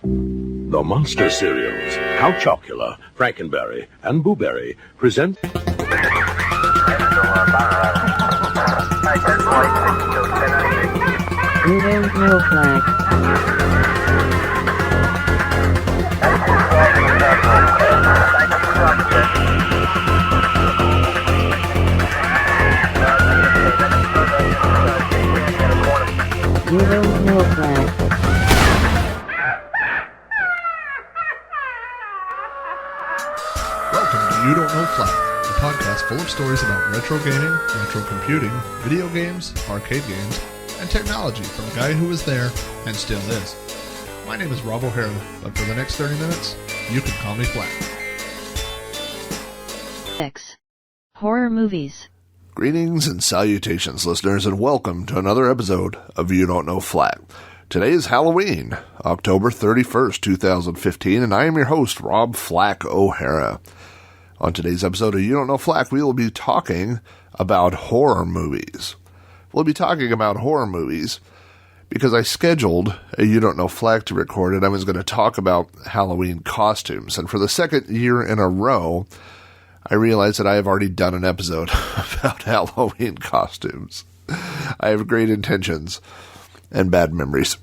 The Monster cereals, Count Chocula, Frankenberry, and Blueberry present... You don't know Flack. You don't know Flack. Welcome to You Don't Know Flack, a podcast full of stories about retro gaming, retro computing, video games, arcade games, and technology from a guy who was there and still is. My name is Rob O'Hara, but for the next 30 minutes, you can call me Flack. X. Horror movies. Greetings and salutations, listeners, and welcome to another episode of You Don't Know Flack. Today is Halloween, October 31st, 2015, and I am your host, Rob Flack O'Hara. On today's episode of You Don't Know Flack, we will be talking about horror movies. We'll be talking about horror movies because I scheduled a You Don't Know Flack to record, and I was going to talk about Halloween costumes. And for the second year in a row, I realized that I have already done an episode about Halloween costumes. I have great intentions and bad memories.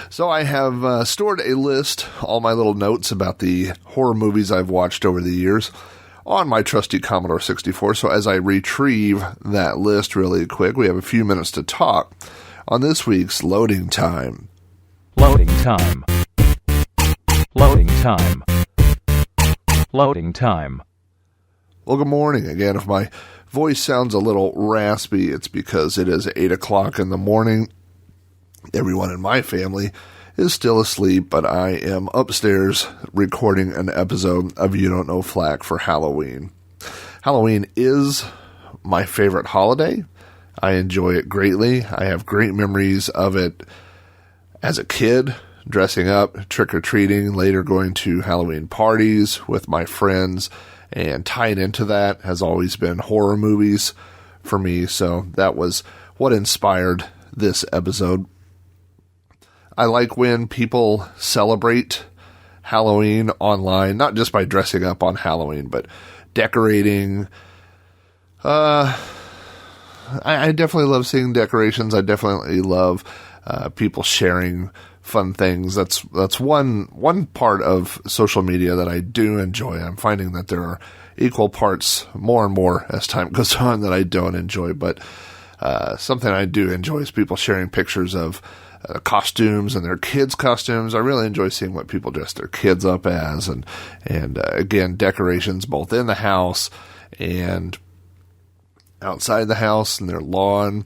So I have stored a list, all my little notes about the horror movies I've watched over the years, on my trusty Commodore 64. So as I retrieve that list really quick, we have a few minutes to talk on this week's Loading Time. Loading time. Loading time. Loading time. Well, good morning again. If my voice sounds a little raspy, it's because it is 8 o'clock in the morning. Everyone in my family is still asleep, but I am upstairs recording an episode of You Don't Know Flack for Halloween. Halloween is my favorite holiday. I enjoy it greatly. I have great memories of it as a kid, dressing up, trick-or-treating, later going to Halloween parties with my friends, and tied into that has always been horror movies for me, so that was what inspired this episode. I like when people celebrate Halloween online, not just by dressing up on Halloween, but decorating. I definitely love seeing decorations. I definitely love people sharing fun things. That's one part of social media that I do enjoy. I'm finding that there are equal parts, more and more as time goes on, that I don't enjoy. But something I do enjoy is people sharing pictures of costumes and their kids' costumes. I really enjoy seeing what people dress their kids up as, and again, decorations both in the house and outside the house and their lawn.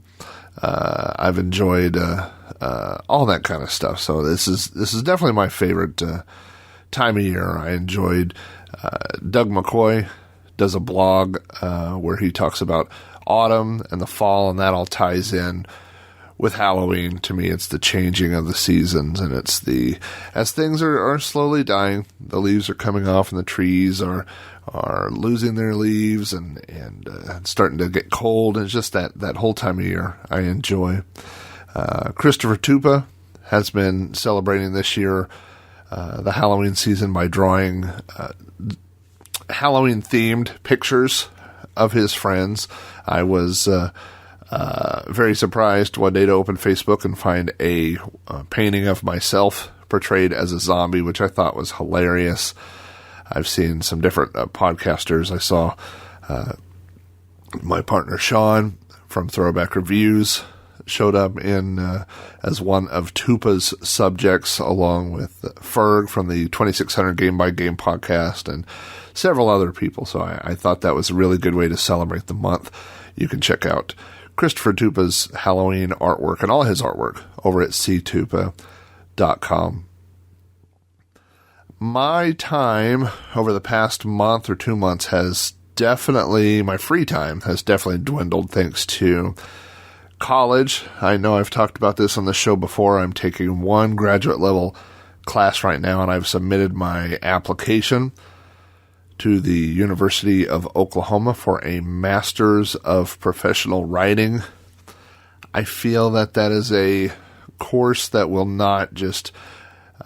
I've enjoyed all that kind of stuff. So this is definitely my favorite time of year. I enjoyed Doug McCoy does a blog where he talks about autumn and the fall, and that all ties in with Halloween. To me, it's the changing of the seasons, and it's as things are slowly dying, the leaves are coming off and the trees are losing their leaves and starting to get cold. And it's just that whole time of year I enjoy. Christopher Tupa has been celebrating this year the Halloween season by drawing Halloween-themed pictures of his friends. I was very surprised one day to open Facebook and find a painting of myself portrayed as a zombie, which I thought was hilarious. I've seen some different podcasters. I saw my partner Sean from Throwback Reviews showed up in as one of Tupa's subjects, along with Ferg from the 2600 Game by Game podcast and several other people. So I thought that was a really good way to celebrate the month. You can check out Christopher Tupa's Halloween artwork and all his artwork over at ctupa.com. My time over the past month or 2 months my free time has definitely dwindled thanks to college. I know I've talked about this on the show before. I'm taking one graduate level class right now, and I've submitted my application to the University of Oklahoma for a Master's of Professional Writing. I feel that is a course that will not just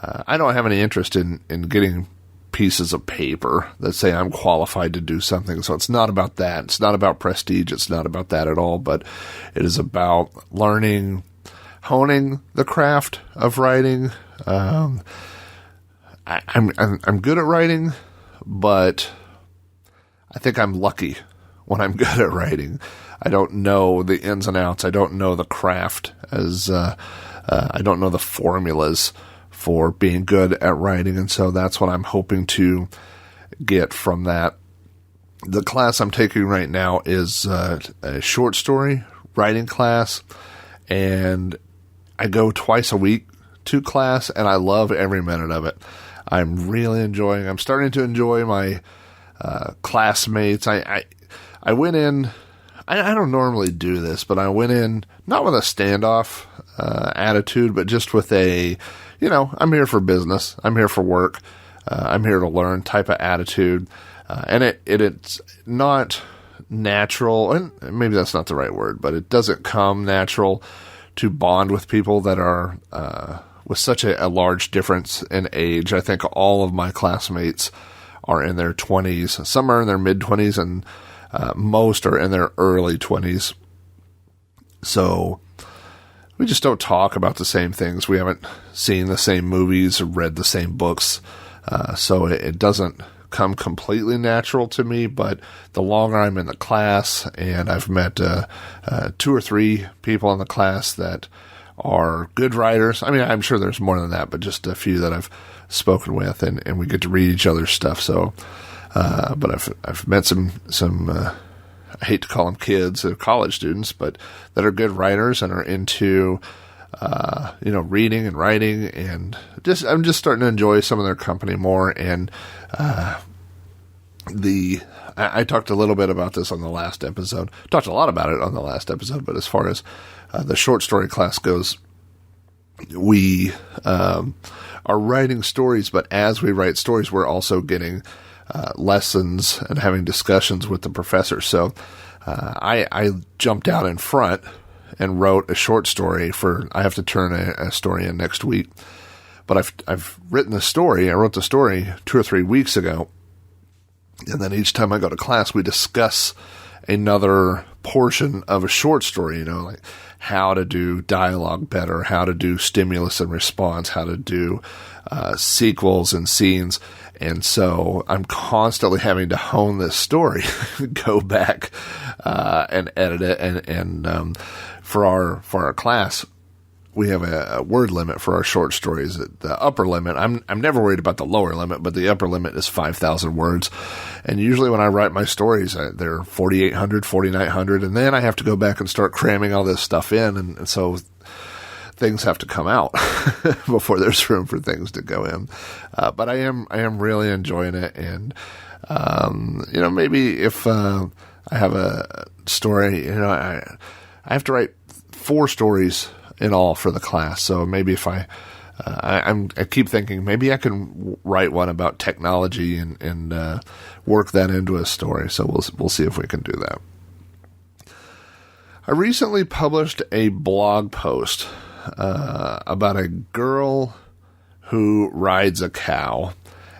I don't have any interest in getting pieces of paper that say I'm qualified to do something. So it's not about that. It's not about prestige. It's not about that at all. But it is about learning, honing the craft of writing. I'm good at writing, but I think I'm lucky when I'm good at writing. I don't know the ins and outs. I don't know the craft I don't know the formulas for being good at writing, and so that's what I'm hoping to get from that. The class I'm taking right now is a short story writing class, and I go twice a week to class, and I love every minute of it. I'm starting to enjoy my classmates. I went in, I don't normally do this, but I went in not with a standoff attitude, but just with I'm here for business. I'm here for work. I'm here to learn type of attitude. And it's not natural, and maybe that's not the right word, but it doesn't come natural to bond with people that are with such a large difference in age. I think all of my classmates are in their 20s. Some are in their mid-20s, and most are in their early 20s. So we just don't talk about the same things. We haven't seen the same movies or read the same books. So it doesn't come completely natural to me, but the longer I'm in the class, and I've met 2 or 3 people in the class that are good writers. I mean, I'm sure there's more than that, but just a few that I've spoken with, and we get to read each other's stuff. So, but I've met some I hate to call them kids or college students, but that are good writers and are into, reading and writing, and I'm just starting to enjoy some of their company more. And, I talked a little bit about this on the last episode, talked a lot about it on the last episode, but as far as, the short story class goes, we, are writing stories, but as we write stories, we're also getting, lessons and having discussions with the professor. So I jumped out in front and wrote a short story I have to turn a story in next week. But I've written the story. I wrote the story 2 or 3 weeks ago. And then each time I go to class, we discuss another portion of a short story, like how to do dialogue better, how to do stimulus and response, how to do sequels and scenes. And so I'm constantly having to hone this story, go back and edit it. And for our class, we have a word limit for our short stories. The upper limit, I'm never worried about the lower limit, but the upper limit is 5,000 words. And usually when I write my stories, they're 4,800, 4,900, and then I have to go back and start cramming all this stuff in. And so things have to come out before there's room for things to go in. But I am really enjoying it. And, maybe if I have a story, I have to write 4 stories in all for the class. So maybe if I keep thinking maybe I can write one about technology and work that into a story. So we'll see if we can do that. I recently published a blog post about a girl who rides a cow,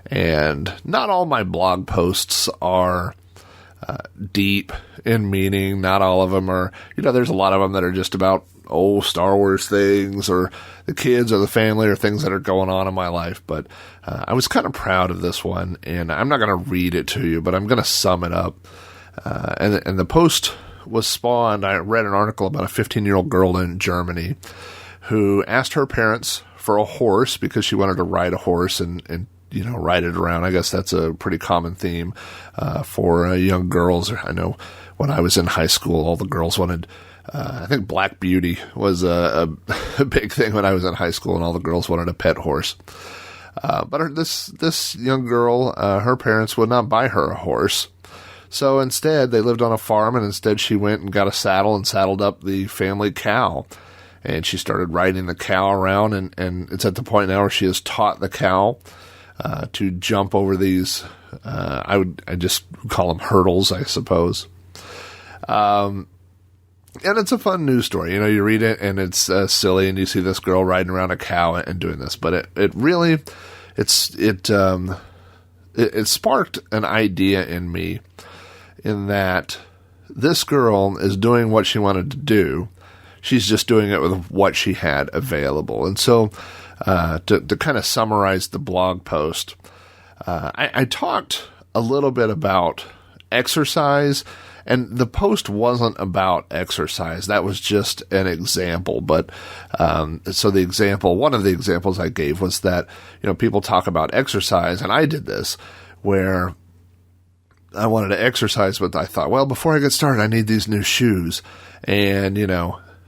and not all my blog posts are deep in meaning. Not all of them are, there's a lot of them that are just about Star Wars things or the kids or the family or things that are going on in my life. But I was kind of proud of this one, and I'm not going to read it to you, but I'm going to sum it up. And the post was spawned. I read an article about a 15-year-old girl in Germany who asked her parents for a horse because she wanted to ride a horse and ride it around. I guess that's a pretty common theme for young girls. I know when I was in high school, all the girls wanted, I think Black Beauty was a big thing when I was in high school, and all the girls wanted a pet horse. But this young girl, her parents would not buy her a horse. So instead, they lived on a farm, and instead she went and got a saddle and saddled up the family cow. And she started riding the cow around, and it's at the point now where she has taught the cow to jump over these, I just call them hurdles, I suppose. And it's a fun news story. You read it and it's silly, and you see this girl riding around a cow and doing this. But it really, it sparked an idea in me, in that this girl is doing what she wanted to do. She's just doing it with what she had available. And so to kind of summarize the blog post, I talked a little bit about exercise, and the post wasn't about exercise. That was just an example. But so one of the examples I gave was that, people talk about exercise, and I did this, where I wanted to exercise, but I thought, well, before I get started, I need these new shoes. And,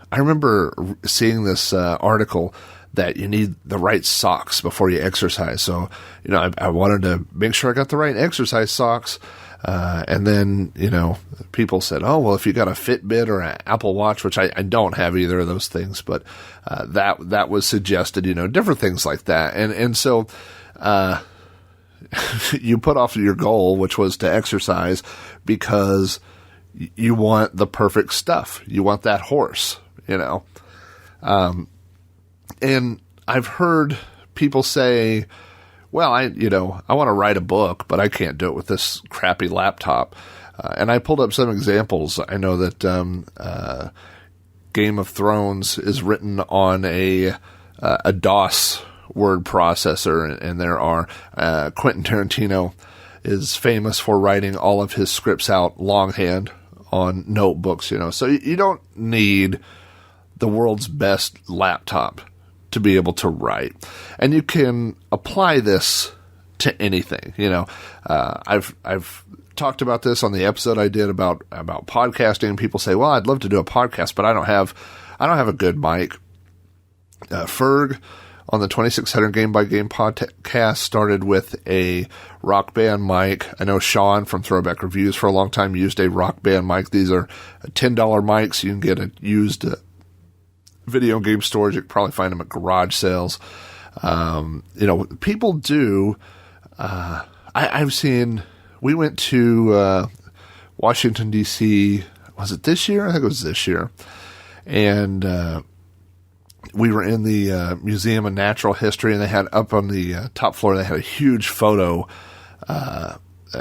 I remember seeing this article that you need the right socks before you exercise. So, I wanted to make sure I got the right exercise socks. And then, people said, oh, well, if you got a Fitbit or an Apple Watch, which I don't have either of those things, but that was suggested, different things like that. And so you put off your goal, which was to exercise, because you want the perfect stuff. You want that horse, and I've heard people say, well, I want to write a book, but I can't do it with this crappy laptop. And I pulled up some examples. I know that Game of Thrones is written on a DOS word processor, and there are Quentin Tarantino is famous for writing all of his scripts out longhand on notebooks. So you don't need the world's best laptop to be able to write, and you can apply this to anything. I've talked about this on the episode I did about podcasting. People say, well, I'd love to do a podcast, but I don't have a good mic. Ferg on the 2600 Game by Game podcast started with a Rock Band mic. I know Sean from Throwback Reviews for a long time used a Rock Band mic. These are $10 mics. You can get a used video game stores. You can probably find them at garage sales. People do. I've seen. We went to Washington D.C. Was it this year? I think it was this year, and we were in the Museum of Natural History, and they had up on the top floor. They had a huge photo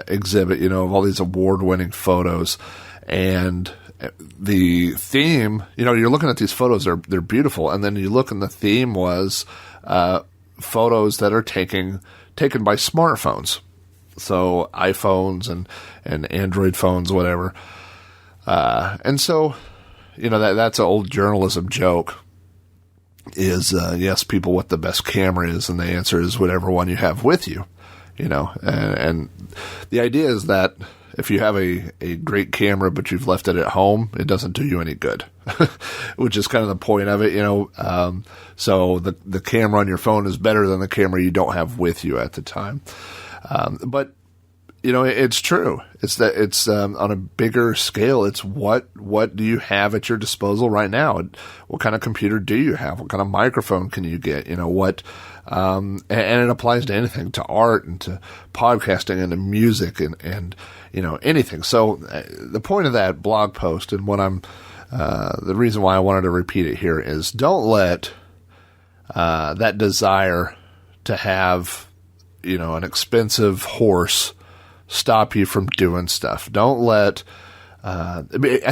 exhibit, of all these award-winning photos, and the theme, you're looking at these photos, they're beautiful, and then you look and the theme was photos that are taken by smartphones, so iPhones and Android phones, whatever. And so, that's an old journalism joke, is yes, people what the best camera is, and the answer is whatever one you have with you, and the idea is that if you have a great camera, but you've left it at home, it doesn't do you any good, which is kind of the point of it, So the camera on your phone is better than the camera you don't have with you at the time. But it's true. It's that it's on a bigger scale. It's what do you have at your disposal right now? What kind of computer do you have? What kind of microphone can you get? And it applies to anything, to art and to podcasting and to music and anything. So the point of that blog post, and what the reason why I wanted to repeat it here, is don't let that desire to have, an expensive horse stop you from doing stuff. Don't let, I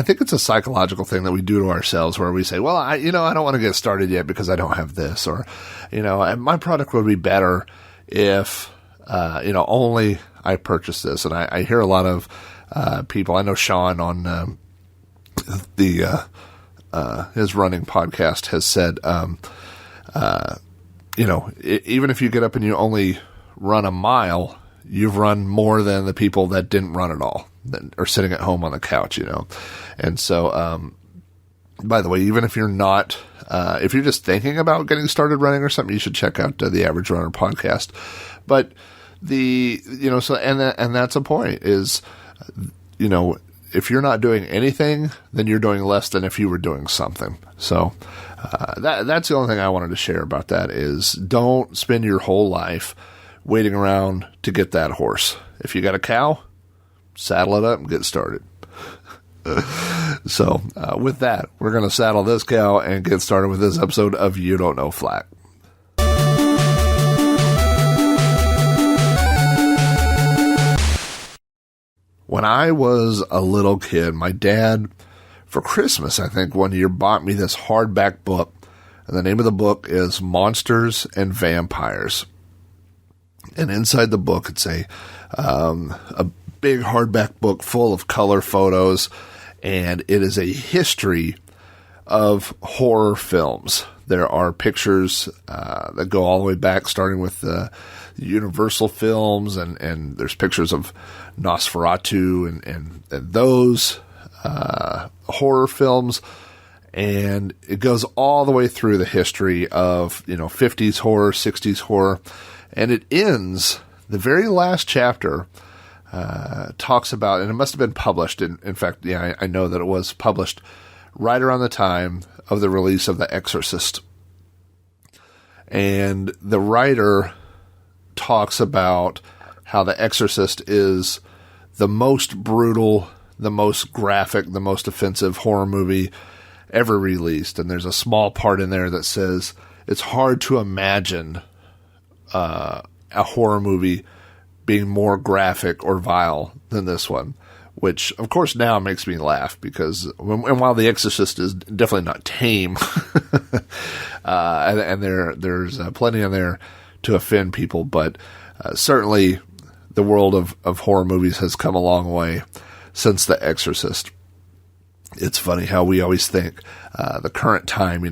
think it's a psychological thing that we do to ourselves, where we say, well, I don't want to get started yet because I don't have this, or, my product would be better if, only I purchase this. And I hear a lot of people. I know Sean on his running podcast has said, even if you get up and you only run a mile, you've run more than the people that didn't run at all, that are sitting at home on the couch, And so, by the way, even if you're not, if you're just thinking about getting started running or something, you should check out the Average Runner podcast. But and that's a point is, if you're not doing anything, then you're doing less than if you were doing something. So, that's the only thing I wanted to share about that, is don't spend your whole life waiting around to get that horse. If you got a cow, saddle it up and get started. So, with that, we're going to saddle this cow and get started with this episode of You Don't Know Flack. When I was a little kid, my dad, for Christmas, I think, one year bought me this hardback book. And the name of the book is Monsters and Vampires. And inside the book, it's a big hardback book full of color photos. And it is a history of horror films. There are pictures that go all the way back, starting with the Universal films, and there's pictures of Nosferatu and those horror films. And it goes all the way through the history of, 50s horror, 60s horror. And it ends, the very last chapter talks about, and it must have been published. In fact, I know that it was published right around the time of the release of The Exorcist. And the writer talks about how The Exorcist is the most brutal, the most graphic, the most offensive horror movie ever released. And there's a small part in there that says it's hard to imagine a horror movie being more graphic or vile than this one, which of course now makes me laugh, because and while The Exorcist is definitely not tame, and there's plenty in there to offend people, but certainly the world of horror movies has come a long way since The Exorcist. It's funny how we always think the current time,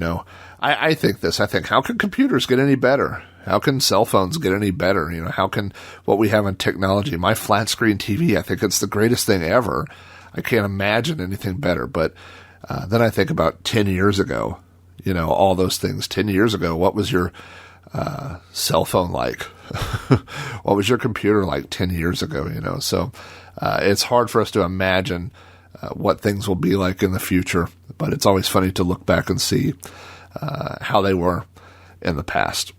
I think how can computers get any better? How can cell phones get any better? How can what we have in technology? My flat screen TV, I think it's the greatest thing ever. I can't imagine anything better. But then I think about 10 years ago, all those things. 10 years ago, what was your cell phone like? What was your computer like 10 years ago? So it's hard for us to imagine what things will be like in the future. But it's always funny to look back and see how they were in the past.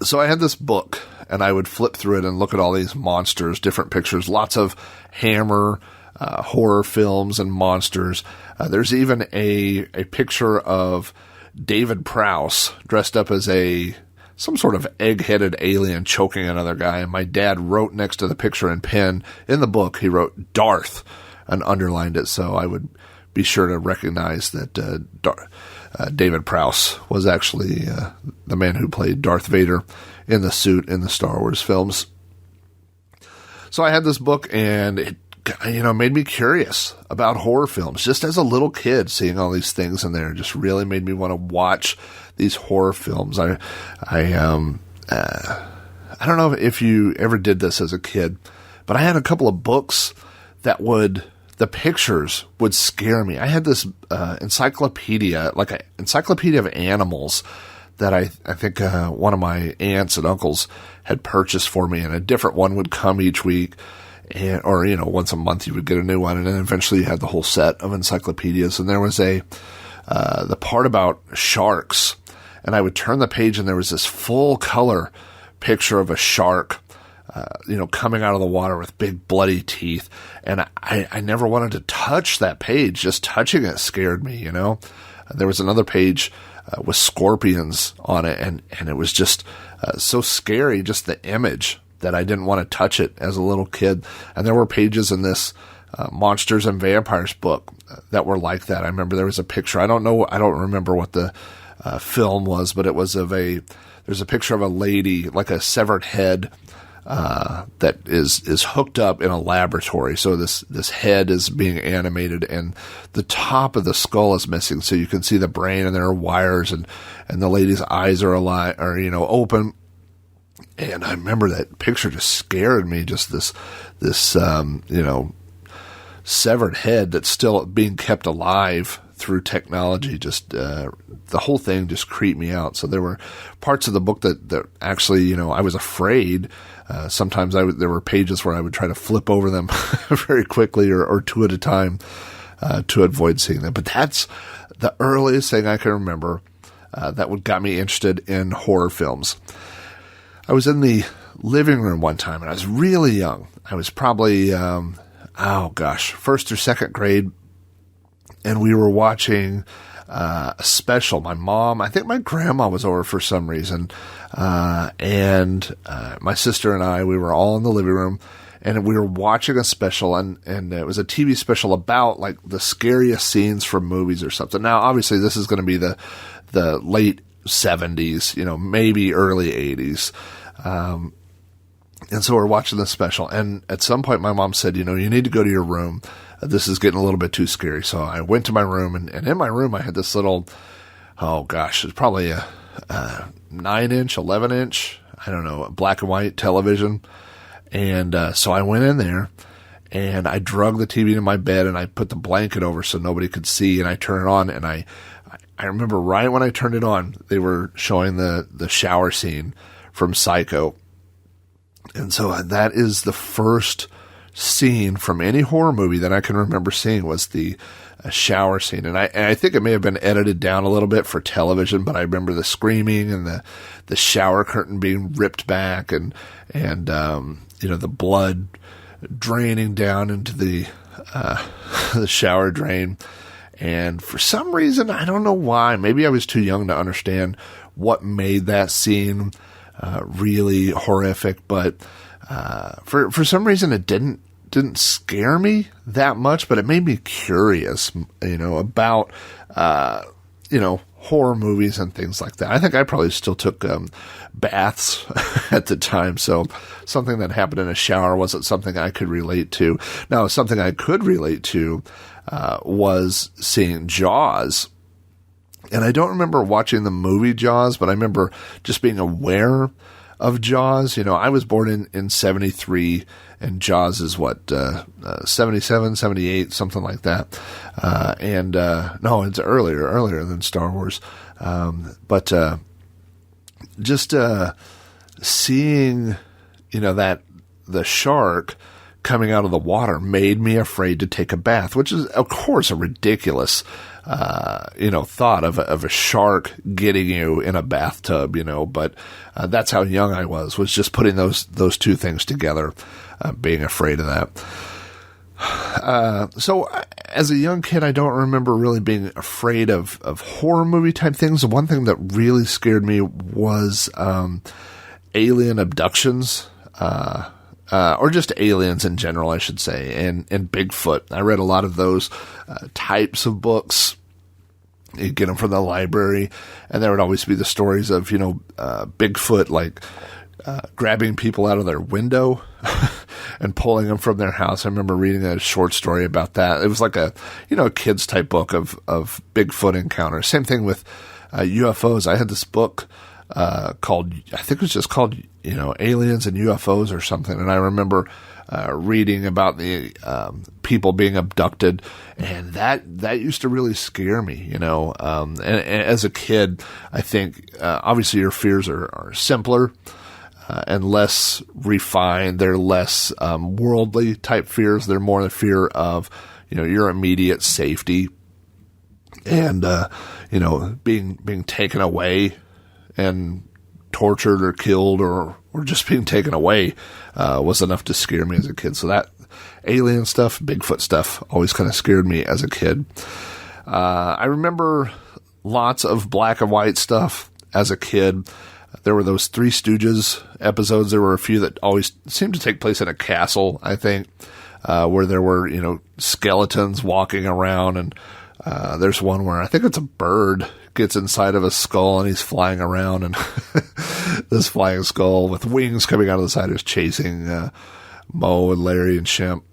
So I had this book, and I would flip through it and look at all these monsters, different pictures, lots of Hammer horror films and monsters. There's even a picture of David Prowse dressed up as some sort of egg-headed alien choking another guy. And my dad wrote next to the picture in pen in the book, he wrote Darth and underlined it, so I would be sure to recognize that David Prowse was actually the man who played Darth Vader in the suit in the Star Wars films. So I had this book, and it made me curious about horror films. Just as a little kid, seeing all these things in there just really made me want to watch these horror films. I don't know if you ever did this as a kid, but I had a couple of books that the pictures would scare me. I had this encyclopedia, like an encyclopedia of animals that I think one of my aunts and uncles had purchased for me, and a different one would come each week, or once a month you would get a new one, and then eventually you had the whole set of encyclopedias. And there was the part about sharks, and I would turn the page, and there was this full color picture of a shark coming out of the water with big bloody teeth. And I never wanted to touch that page. Just touching it scared me, There was another page with scorpions on it, and it was just so scary, just the image, that I didn't want to touch it as a little kid. And there were pages in this Monsters and Vampires book that were like that. I remember there was a picture. I don't remember what the film was, but it was there's a picture of a lady, like a severed head, that is hooked up in a laboratory. So this head is being animated, and the top of the skull is missing. So you can see the brain, and there are wires, and the lady's eyes are open. And I remember that picture just scared me. Just this severed head that's still being kept alive through technology. Just the whole thing just creeped me out. So there were parts of the book that actually, I was afraid. Sometimes there were pages where I would try to flip over them very quickly or two at a time to avoid seeing them. But that's the earliest thing I can remember that got me interested in horror films. I was in the living room one time, and I was really young. I was probably, first or second grade, and we were watching a special. I think my grandma was over for some reason, and my sister and I, we were all in the living room, and we were watching a special, and it was a TV special about like the scariest scenes from movies or something. Now, obviously, this is going to be the late 70s, maybe early 80s. And so we're watching this special, and at some point my mom said, you need to go to your room. This is getting a little bit too scary. So I went to my room, and in my room I had this little, it's probably a 9-inch, 11-inch, I don't know, black and white television. And so I went in there, and I drug the TV to my bed, and I put the blanket over so nobody could see, and I turned it on, and I remember right when I turned it on, they were showing the shower scene from Psycho. And so that is the first scene from any horror movie that I can remember seeing, was the shower scene. And I think it may have been edited down a little bit for television, but I remember the screaming and the shower curtain being ripped back, and the blood draining down into the shower drain. And for some reason, I don't know why, maybe I was too young to understand what made that scene really horrific, but for some reason it didn't scare me that much, but it made me curious, about horror movies and things like that. I think I probably still took baths at the time, so something that happened in a shower wasn't something I could relate to. Now, something I could relate to was seeing Jaws. And I don't remember watching the movie Jaws, but I remember just being aware of Jaws. I was born in 73, and Jaws is 77, 78, something like that. No, it's earlier than Star Wars. But just seeing, that the shark coming out of the water made me afraid to take a bath, which is, of course, a ridiculous thought of a shark getting you in a bathtub, but that's how young I was just putting those two things together, being afraid of that. So as a young kid, I don't remember really being afraid of horror movie type things. The one thing that really scared me was alien abductions, or just aliens in general, I should say, and Bigfoot. I read a lot of those types of books. You get them from the library, and there would always be the stories of, Bigfoot, like grabbing people out of their window and pulling them from their house. I remember reading a short story about that. It was like a kid's type book of Bigfoot encounters. Same thing with UFOs. I had this book called, I think it was just called, Aliens and UFOs or something. And I remember reading about the people being abducted, and that used to really scare me, and as a kid, I think obviously your fears are simpler and less refined. They're less worldly type fears. They're more the fear of your immediate safety and being taken away and tortured or killed or just being taken away was enough to scare me as a kid. So that alien stuff, Bigfoot stuff, always kind of scared me as a kid. I remember lots of black and white stuff as a kid. There were those Three Stooges episodes. There were a few that always seemed to take place in a castle, I think, where there were, skeletons walking around. And there's one where I think it's a bird gets inside of a skull and he's flying around, and this flying skull with wings coming out of the side is chasing Moe and Larry and Shemp.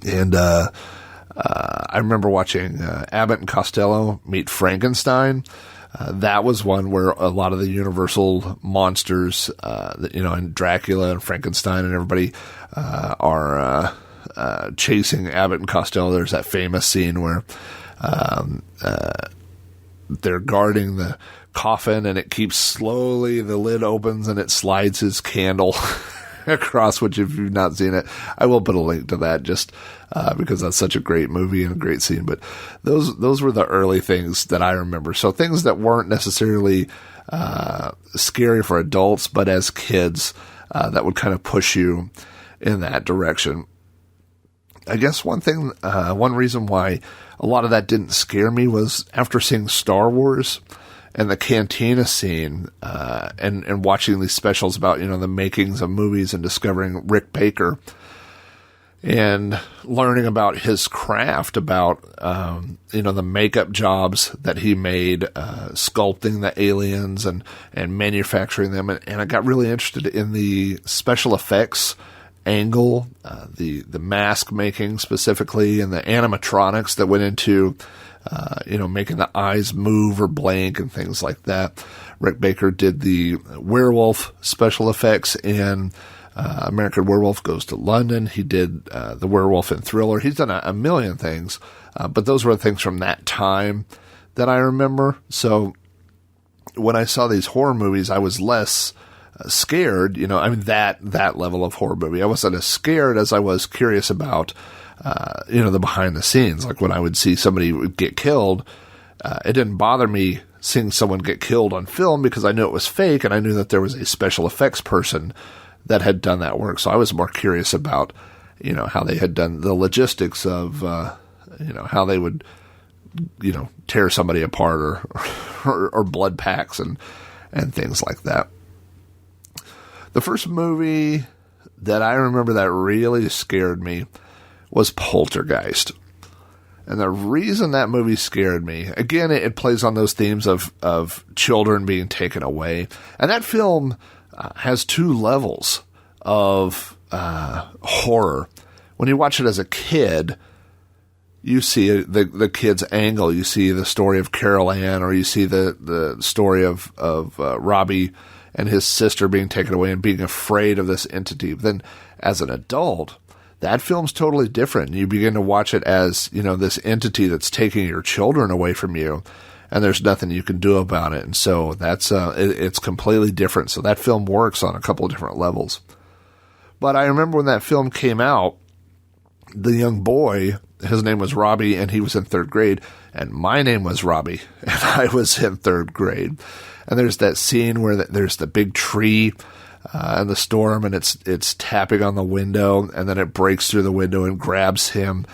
And I remember watching Abbott and Costello Meet Frankenstein. That was one where a lot of the Universal monsters, and Dracula and Frankenstein and everybody are chasing Abbott and Costello. There's that famous scene where they're guarding the coffin, and it keeps slowly, the lid opens and it slides his candle across, which if you've not seen it, I will put a link to that just because that's such a great movie and a great scene. But those were the early things that I remember. So things that weren't necessarily scary for adults, but as kids, that would kind of push you in that direction. I guess one reason why a lot of that didn't scare me was after seeing Star Wars and the cantina scene, and watching these specials about, the makings of movies and discovering Rick Baker and learning about his craft, about, the makeup jobs that he made, sculpting the aliens and manufacturing them. And I got really interested in the special effects angle, the mask making specifically, and the animatronics that went into, making the eyes move or blink and things like that. Rick Baker did the werewolf special effects in American Werewolf Goes to London. He did the werewolf in Thriller. He's done a million things, but those were the things from that time that I remember. So when I saw these horror movies, I was less scared, that level of horror movie. I wasn't as scared as I was curious about, the behind the scenes. Like when I would see somebody get killed, it didn't bother me seeing someone get killed on film because I knew it was fake and I knew that there was a special effects person that had done that work. So I was more curious about, how they had done the logistics of, how they would, tear somebody apart or blood packs and things like that. The first movie that I remember that really scared me was Poltergeist. And the reason that movie scared me, again, it plays on those themes of children being taken away. And that film has two levels of horror. When you watch it as a kid, you see the kid's angle. You see the story of Carol Ann, or you see the story of Robbie and his sister being taken away and being afraid of this entity. But then as an adult, that film's totally different. You begin to watch it as, this entity that's taking your children away from you, and there's nothing you can do about it. And so that's, it's completely different. So that film works on a couple of different levels. But I remember when that film came out, the young boy, his name was Robbie, and he was in third grade, and my name was Robbie, and I was in third grade. And there's that scene where there's the big tree and the storm, and it's tapping on the window, and then it breaks through the window and grabs the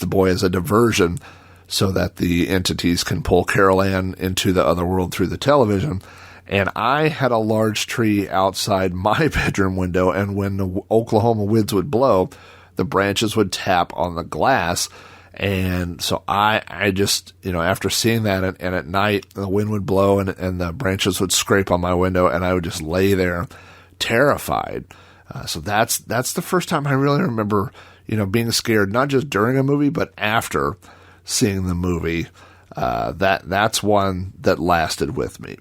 boy as a diversion so that the entities can pull Carol Ann into the other world through the television. And I had a large tree outside my bedroom window, and when the Oklahoma winds would blow, the branches would tap on the glass. And so I just, after seeing that, and at night the wind would blow and the branches would scrape on my window, and I would just lay there terrified. So that's the first time I really remember, being scared, not just during a movie, but after seeing the movie. That's one that lasted with me.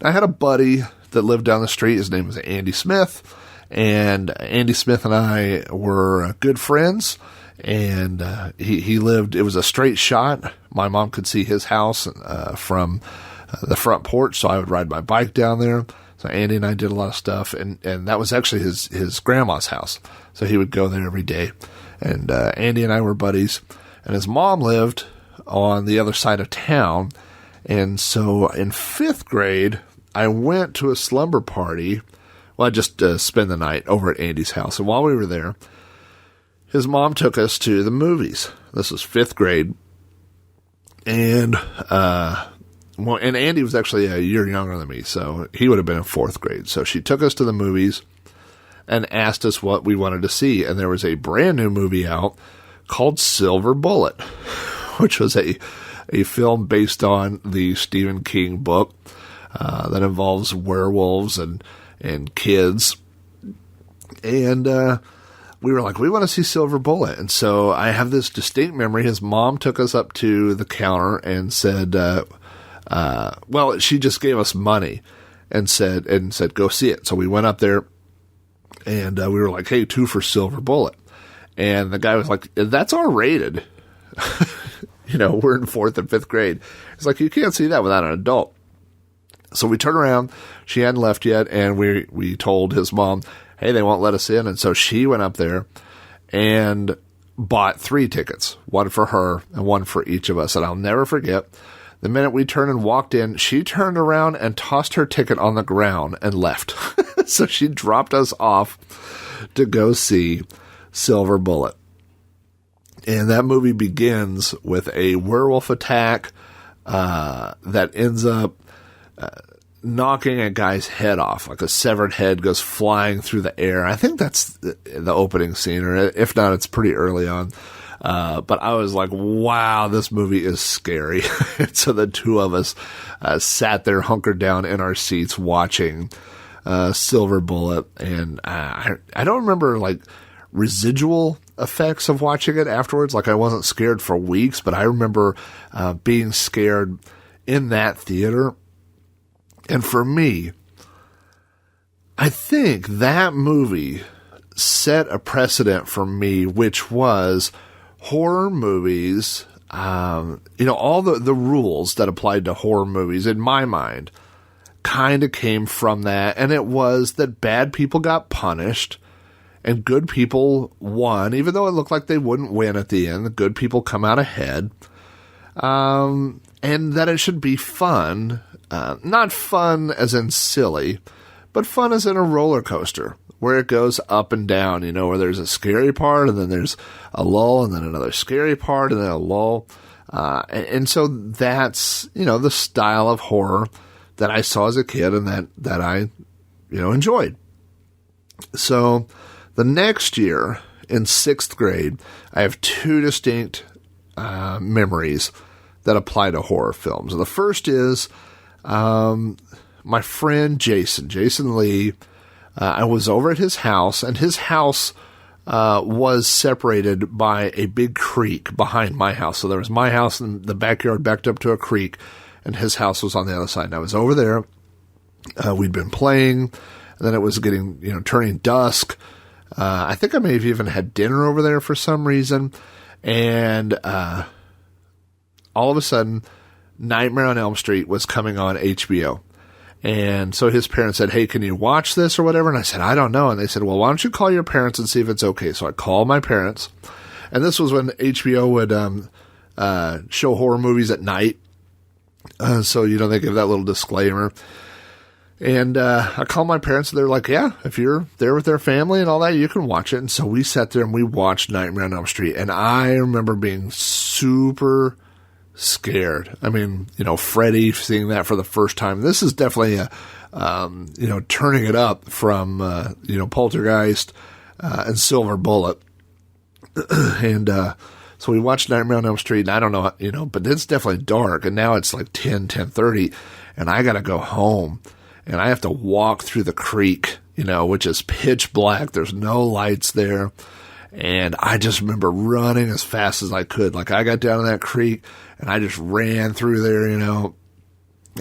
I had a buddy that lived down the street. His name was Andy Smith, and Andy Smith and I were good friends. And he lived, it was a straight shot. My mom could see his house from the front porch, so I would ride my bike down there. So Andy and I did a lot of stuff, and that was actually his grandma's house. So he would go there every day. And Andy and I were buddies. And his mom lived on the other side of town. And so in 5th grade, I went to a slumber party. Well, I just spent the night over at Andy's house. And while we were there, his mom took us to the movies. This was 5th grade. And, and Andy was actually a year younger than me, so he would have been in 4th grade. So she took us to the movies and asked us what we wanted to see. And there was a brand new movie out called Silver Bullet, which was a film based on the Stephen King book that involves werewolves and kids. And we were like, we want to see Silver Bullet. And so I have this distinct memory. His mom took us up to the counter and said, well, she just gave us money and said, go see it. So we went up there and we were like, hey, 2 for Silver Bullet. And the guy was like, that's R-rated. We're in 4th and 5th grade. It's like, you can't see that without an adult. So we turned around. She hadn't left yet. And we told his mom, hey, they won't let us in. And so she went up there and bought 3 tickets, 1 for her and 1 for each of us. And I'll never forget, the minute we turned and walked in, she turned around and tossed her ticket on the ground and left. So she dropped us off to go see Silver Bullet. And that movie begins with a werewolf attack that ends up knocking a guy's head off. Like a severed head goes flying through the air. I think that's the opening scene, or if not, it's pretty early on. But I was like, wow, this movie is scary. So the two of us sat there hunkered down in our seats watching Silver Bullet. And I don't remember like residual effects of watching it afterwards. Like I wasn't scared for weeks, but I remember being scared in that theater. And for me, I think that movie set a precedent for me, which was horror movies, all the rules that applied to horror movies, in my mind, kind of came from that. And it was that bad people got punished and good people won, even though it looked like they wouldn't win at the end. The good people come out ahead. And that it should be fun. Not fun as in silly, but fun as in a roller coaster, where it goes up and down, where there's a scary part, and then there's a lull, and then another scary part, and then a lull. And so that's, the style of horror that I saw as a kid and that I, enjoyed. So the next year, in 6th grade, I have two distinct memories that apply to horror films. And the first is my friend Jason Lee. I was over at his house, and his house was separated by a big creek behind my house. So there was my house, and the backyard backed up to a creek, and his house was on the other side. And I was over there. We'd been playing, and then it was getting, turning dusk. I think I may have even had dinner over there for some reason. And all of a sudden, Nightmare on Elm Street was coming on HBO. And so his parents said, hey, can you watch this or whatever? And I said, I don't know. And they said, well, why don't you call your parents and see if it's okay? So I called my parents. And this was when HBO would show horror movies at night. So, they give that little disclaimer. And I called my parents, and they're like, yeah, if you're there with their family and all that, you can watch it. And so we sat there and we watched Nightmare on Elm Street. And I remember being super scared. I mean, Freddy, seeing that for the first time. This is definitely turning it up from, Poltergeist and Silver Bullet. And so we watched Nightmare on Elm Street, and I don't know, but it's definitely dark. And now it's like 10:30, and I got to go home, and I have to walk through the creek, which is pitch black. There's no lights there. And I just remember running as fast as I could. Like, I got down in that creek, and I just ran through there,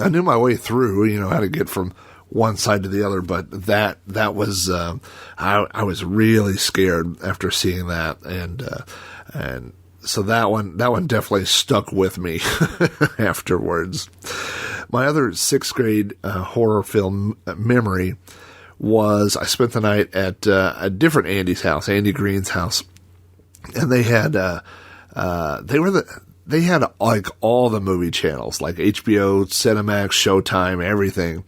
I knew my way through, how to get from one side to the other, but that was, I was really scared after seeing that. And so that one definitely stuck with me afterwards. My other 6th grade horror film memory was I spent the night at a different Andy's house, Andy Green's house, and they had they had like all the movie channels, like HBO, Cinemax, Showtime, everything.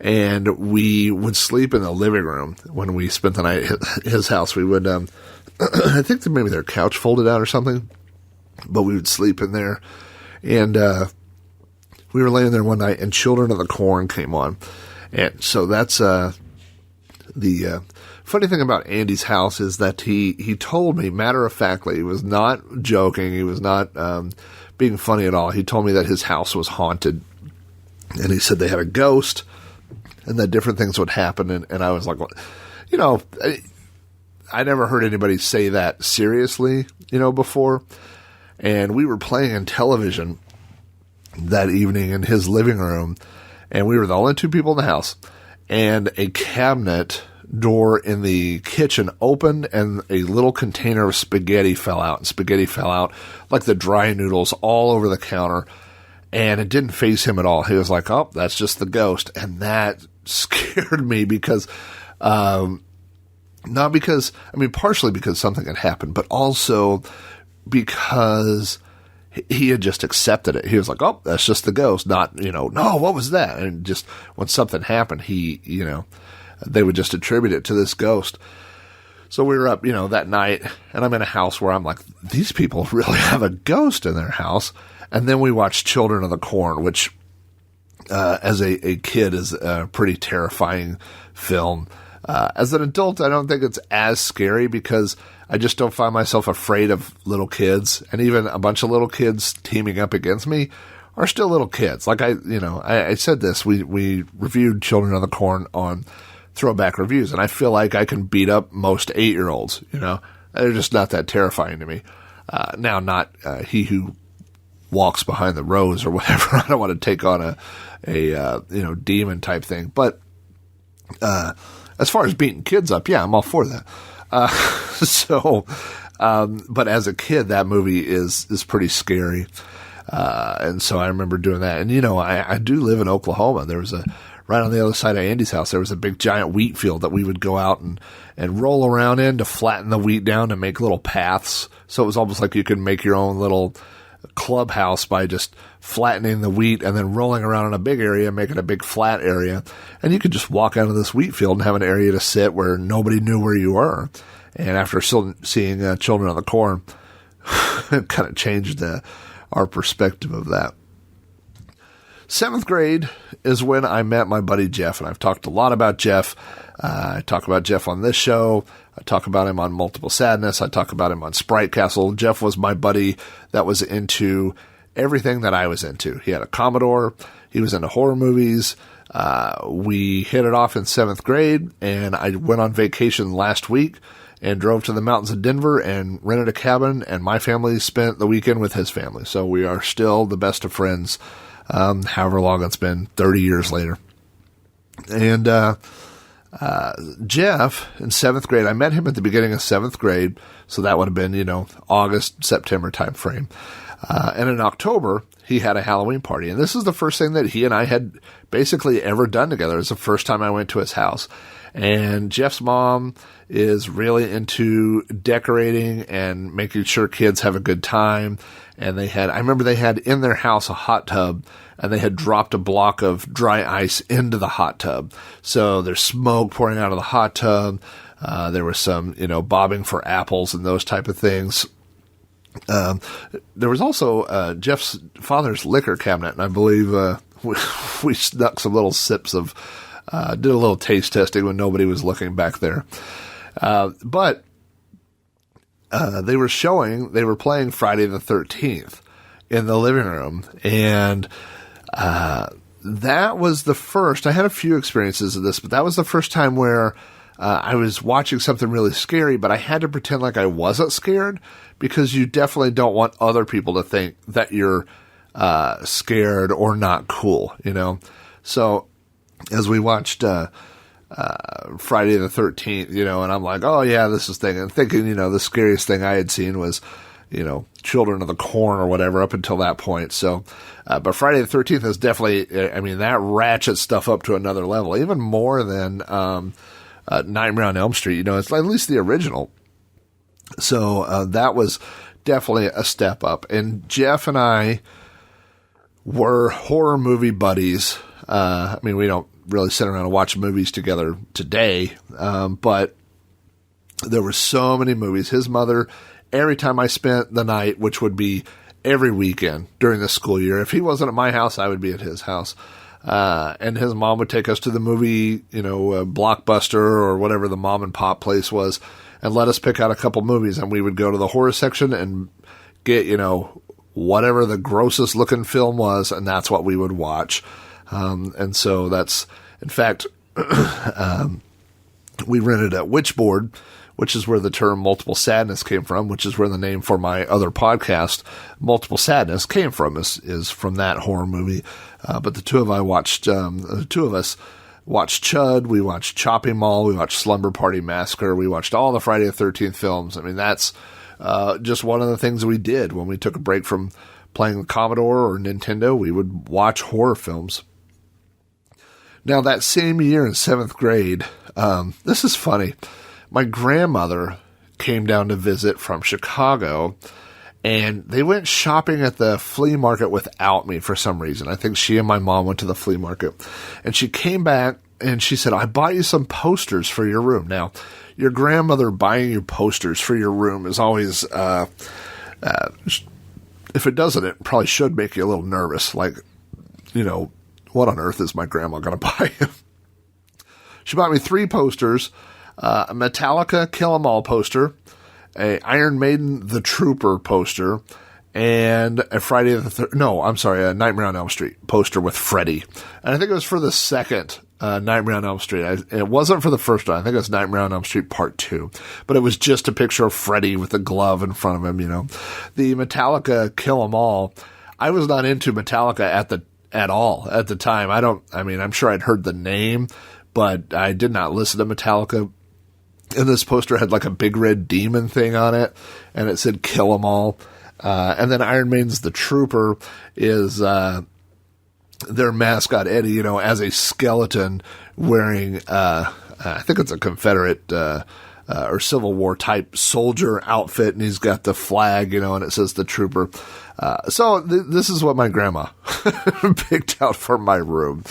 And we would sleep in the living room when we spent the night at his house. We would, I think that maybe their couch folded out or something, but we would sleep in there. And we were laying there one night, and Children of the Corn came on. And so that's the funny thing about Andy's house is that he told me, matter-of-factly, he was not joking, he was not being funny at all. He told me that his house was haunted, and he said they had a ghost, and that different things would happen, and I was like, well, I never heard anybody say that seriously, before, and we were playing on television that evening in his living room, and we were the only two people in the house, and a cabinet door in the kitchen opened, and a little container of spaghetti fell out, and spaghetti fell out like the dry noodles all over the counter, and it didn't faze him at all. He was like, oh, that's just the ghost. And that scared me because, not because, partially because something had happened, but also because he had just accepted it. He was like, oh, that's just the ghost, not, no, what was that? And just when something happened, they would just attribute it to this ghost. So we were up, that night, and I'm in a house where I'm like, these people really have a ghost in their house. And then we watched Children of the Corn, which, as a kid is a pretty terrifying film. As an adult, I don't think it's as scary because I just don't find myself afraid of little kids. And even a bunch of little kids teaming up against me are still little kids. Like I said this, we reviewed Children of the Corn on Throwback Reviews, and I feel like I can beat up most 8-year-olds, They're just not that terrifying to me. Now, not he who walks behind the rose or whatever. I don't want to take on a demon type thing. But as far as beating kids up, yeah, I'm all for that. But as a kid, that movie is pretty scary. And so I remember doing that. And, I do live in Oklahoma. There was right on the other side of Andy's house, there was a big giant wheat field that we would go out and roll around in to flatten the wheat down to make little paths. So it was almost like you could make your own little clubhouse by just flattening the wheat and then rolling around in a big area, making a big flat area. And you could just walk out of this wheat field and have an area to sit where nobody knew where you were. And after seeing Children of the Corn, it kind of changed our perspective of that. 7th grade is when I met my buddy Jeff, and I've talked a lot about Jeff. I talk about Jeff on this show. I talk about him on Multiple Sadness. I talk about him on Sprite Castle. Jeff was my buddy that was into everything that I was into. He had a Commodore. He was into horror movies. We hit it off in 7th grade, and I went on vacation last week and drove to the mountains of Denver and rented a cabin, and my family spent the weekend with his family. So we are still the best of friends, however long it's been, 30 years later. And Jeff, in 7th grade, I met him at the beginning of 7th grade, so that would have been, August, September time frame. And in October, he had a Halloween party. And this is the first thing that he and I had basically ever done together. It was the first time I went to his house. And Jeff's mom is really into decorating and making sure kids have a good time. And I remember they had in their house a hot tub, and they had dropped a block of dry ice into the hot tub. So there's smoke pouring out of the hot tub. There was some, bobbing for apples and those type of things. There was also Jeff's father's liquor cabinet, and I believe we snuck some little sips of, did a little taste testing when nobody was looking back there. But they were playing Friday the 13th in the living room, and that was the first. I had a few experiences of this, but that was the first time where I was watching something really scary, but I had to pretend like I wasn't scared, because you definitely don't want other people to think that you're scared or not cool, So as we watched Friday the 13th, and I'm like, oh yeah, this is thinking, the scariest thing I had seen was, Children of the Corn or whatever up until that point. So, but Friday the 13th is definitely, that ratchets stuff up to another level, even more than Nightmare on Elm Street. It's at least the original. So that was definitely a step up. And Jeff and I were horror movie buddies. We don't really sit around and watch movies together today, but there were so many movies. His mother, every time I spent the night, which would be every weekend during the school year, if he wasn't at my house, I would be at his house. And his mom would take us to the movie, Blockbuster or whatever the mom and pop place was, and let us pick out a couple movies, and we would go to the horror section and get, whatever the grossest looking film was, and that's what we would watch. And so that's, in fact, we rented a Witchboard, which is where the term Multiple Sadness came from, which is where the name for my other podcast, Multiple Sadness, came from, is from that horror movie. But the two of us watched Chud, we watched Chopping Mall, we watched Slumber Party Massacre, we watched all the Friday the 13th films. That's just one of the things we did when we took a break from playing the Commodore or Nintendo. We would watch horror films. Now, that same year in 7th grade, this is funny. My grandmother came down to visit from Chicago, and they went shopping at the flea market without me for some reason. I think she and my mom went to the flea market, and she came back and she said, I bought you some posters for your room. Now, your grandmother buying you posters for your room is always, if it doesn't, it probably should make you a little nervous. Like, what on earth is my grandma going to buy you? She bought me 3 posters, a Metallica Kill 'Em All poster, a Iron Maiden The Trooper poster, and a a Nightmare on Elm Street poster with Freddy. And I think it was for the second Nightmare on Elm Street. It wasn't for the first one. I think it was Nightmare on Elm Street Part 2. But it was just a picture of Freddy with a glove in front of him, The Metallica Kill 'Em All, I was not into Metallica at all at the time. I'm sure I'd heard the name, but I did not listen to Metallica. And this poster had like a big red demon thing on it, and it said Kill 'Em All. And then Iron Maiden's The Trooper is their mascot, Eddie, as a skeleton wearing, I think it's a Confederate or Civil War type soldier outfit, and he's got the flag, and it says The Trooper. So this is what my grandma picked out for my room.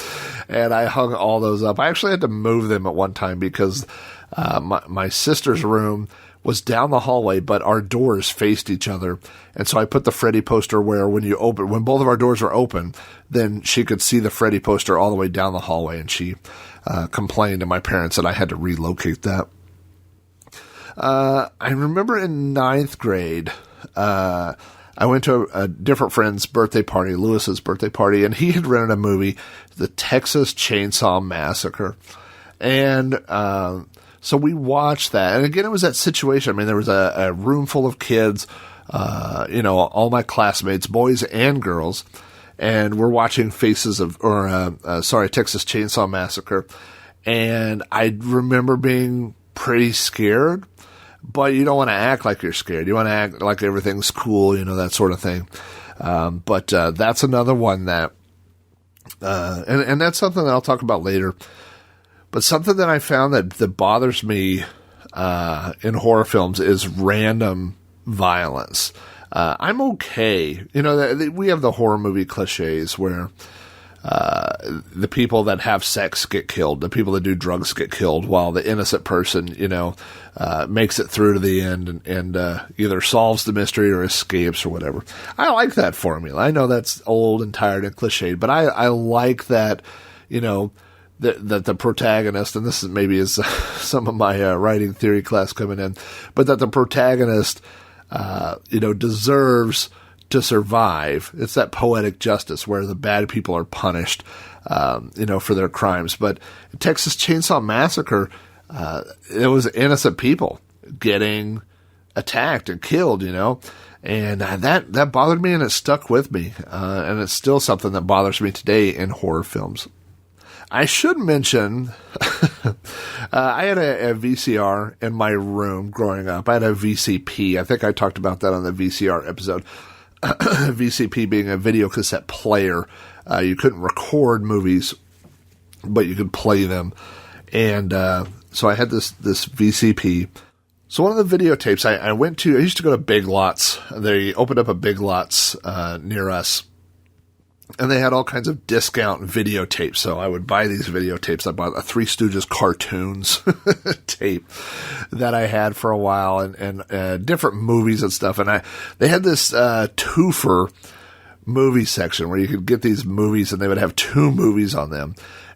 And I hung all those up. I actually had to move them at one time because my sister's room was down the hallway, but our doors faced each other. And so I put the Freddy poster where when both of our doors were open, then she could see the Freddy poster all the way down the hallway. And she complained to my parents that I had to relocate that. I remember in 9th grade, I went to a different friend's birthday party, Lewis's birthday party, and he had rented a movie, The Texas Chainsaw Massacre. And so we watched that. And again, it was that situation. There was a room full of kids, all my classmates, boys and girls, and we're watching Texas Chainsaw Massacre. And I remember being pretty scared. But you don't want to act like you're scared. You want to act like everything's cool, that sort of thing. But that's another one that, and that's something that I'll talk about later. But something that I found that bothers me in horror films is random violence. I'm okay. We have the horror movie cliches where the people that have sex get killed, the people that do drugs get killed, while the innocent person, makes it through to the end and either solves the mystery or escapes or whatever. I like that formula. I know that's old and tired and cliched, but I like that, that the protagonist, and this is maybe some of my writing theory class coming in, but that the protagonist, deserves to survive. It's that poetic justice where the bad people are punished, for their crimes. But Texas Chainsaw Massacre, it was innocent people getting attacked and killed, and that bothered me and it stuck with me. And it's still something that bothers me today in horror films. I should mention, I had a VCR in my room growing up. I had a VCP. I think I talked about that on the VCR episode. VCP being a video cassette player. You couldn't record movies, but you could play them. And so I had this VCP. So one of the videotapes I used to go to Big Lots. They opened up a Big Lots near us. And they had all kinds of discount videotapes. So I would buy these videotapes. I bought a Three Stooges cartoons tape that I had for a while and different movies and stuff. And they had this twofer movie section where you could get these movies and they would have 2 movies on them.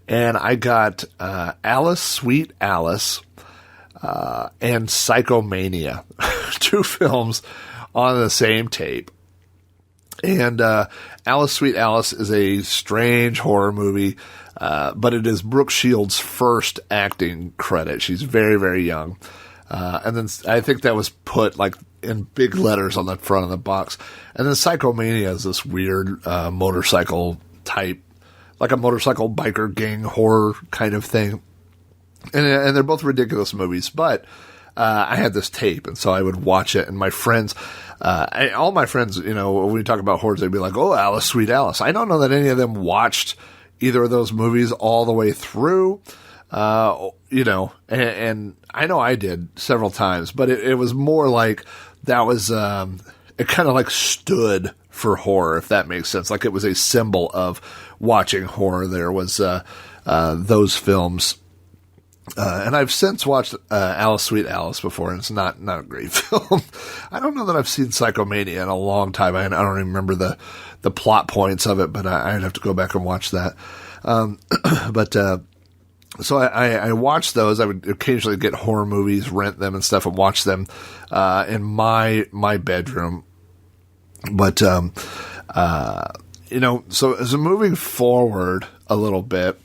And I got Alice, Sweet Alice, and Psychomania, 2 films on the same tape. And Alice, Sweet Alice is a strange horror movie, but it is Brooke Shields' first acting credit. She's very, very young. And then I think that was put like in big letters on the front of the box. And then Psychomania is this weird motorcycle type, like a motorcycle biker gang horror kind of thing. And they're both ridiculous movies, but I had this tape, and so I would watch it, and my friends, all my friends, when we talk about horrors, they'd be like, oh, Alice, Sweet Alice. I don't know that any of them watched either of those movies all the way through, and I know I did several times, but it was more like that was, it kind of like stood for horror, if that makes sense. Like it was a symbol of watching horror. There was, those films. And I've since watched Alice, Sweet Alice before, and it's not a great film. I don't know that I've seen Psychomania in a long time. I don't even remember the plot points of it, but I'd have to go back and watch that. So I watched those. I would occasionally get horror movies, rent them and stuff, and watch them in my bedroom. But so as moving forward a little bit,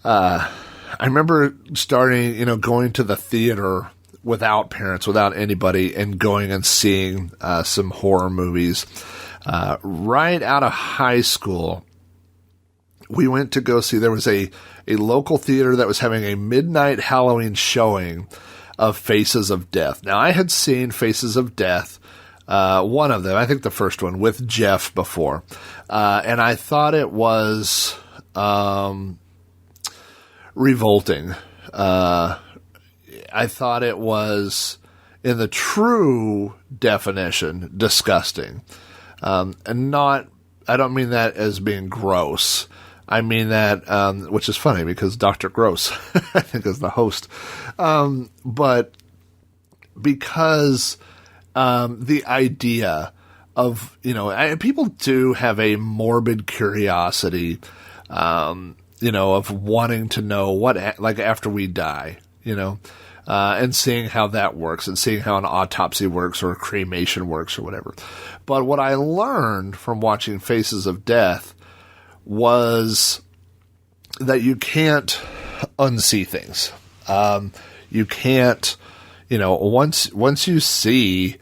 I remember starting, going to the theater without parents, without anybody, and going and seeing some horror movies. Right out of high school, we went to go see, there was a local theater that was having a midnight Halloween showing of Faces of Death. Now, I had seen Faces of Death, one of them, I think the first one, with Jeff before. And I thought it was revolting. I thought it was, in the true definition, disgusting. And not, I don't mean that as being gross. I mean that, which is funny because Dr. Gross, I think, is the host. But because the idea of, people do have a morbid curiosity, of wanting to know what, like after we die, and seeing how that works and seeing how an autopsy works or a cremation works or whatever. But what I learned from watching Faces of Death was that you can't unsee things. You can't, once you see,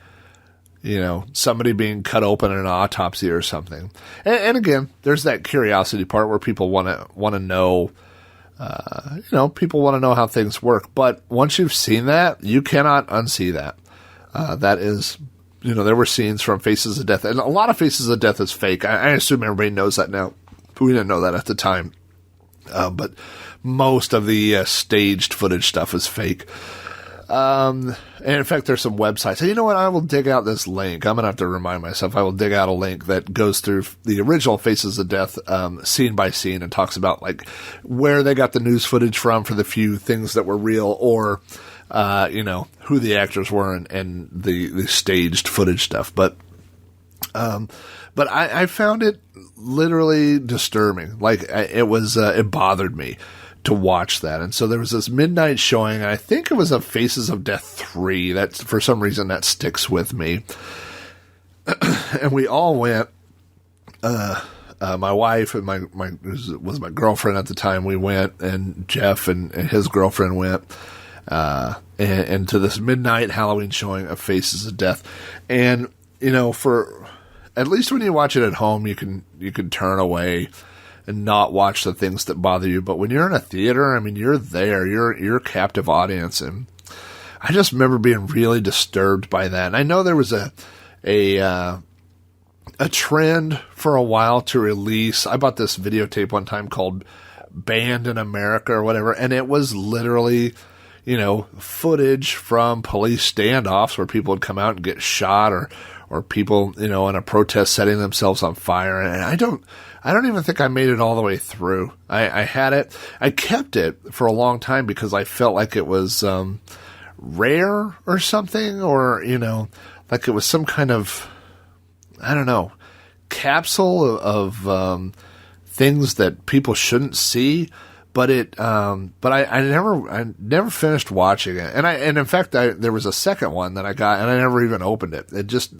somebody being cut open in an autopsy or something. And again, there's that curiosity part where people want to know, people want to know how things work. But once you've seen that, you cannot unsee that. That is, there were scenes from Faces of Death, and a lot of Faces of Death is fake. I assume everybody knows that now. We didn't know that at the time. But most of the staged footage stuff is fake. And in fact, there's some websites. You know what? I will dig out this link. I'm going to have to remind myself. I will dig out a link that goes through the original Faces of Death, scene by scene, and talks about like where they got the news footage from for the few things that were real, or, who the actors were and the staged footage stuff. But I found it literally disturbing. Like it bothered me to watch that. And so there was this midnight showing, and I think it was a Faces of Death 3. That, for some reason, that sticks with me. And we all went, my wife and my was my girlfriend at the time. We went, and Jeff and his girlfriend went, and to this midnight Halloween showing of Faces of Death. And, for, at least when you watch it at home, you can turn away and not watch the things that bother you. But when you're in a theater, you're there, you're a captive audience. And I just remember being really disturbed by that. And I know there was a trend for a while to release. I bought this videotape one time called Banned in America or whatever. And it was literally, footage from police standoffs where people would come out and get shot, or people, in a protest setting themselves on fire. And I don't even think I made it all the way through. I had it. I kept it for a long time because I felt like it was rare or something, or, like it was some kind of, I don't know, capsule of things that people shouldn't see. But I never finished watching it. And in fact, there was a second one that I got, and I never even opened it. It just,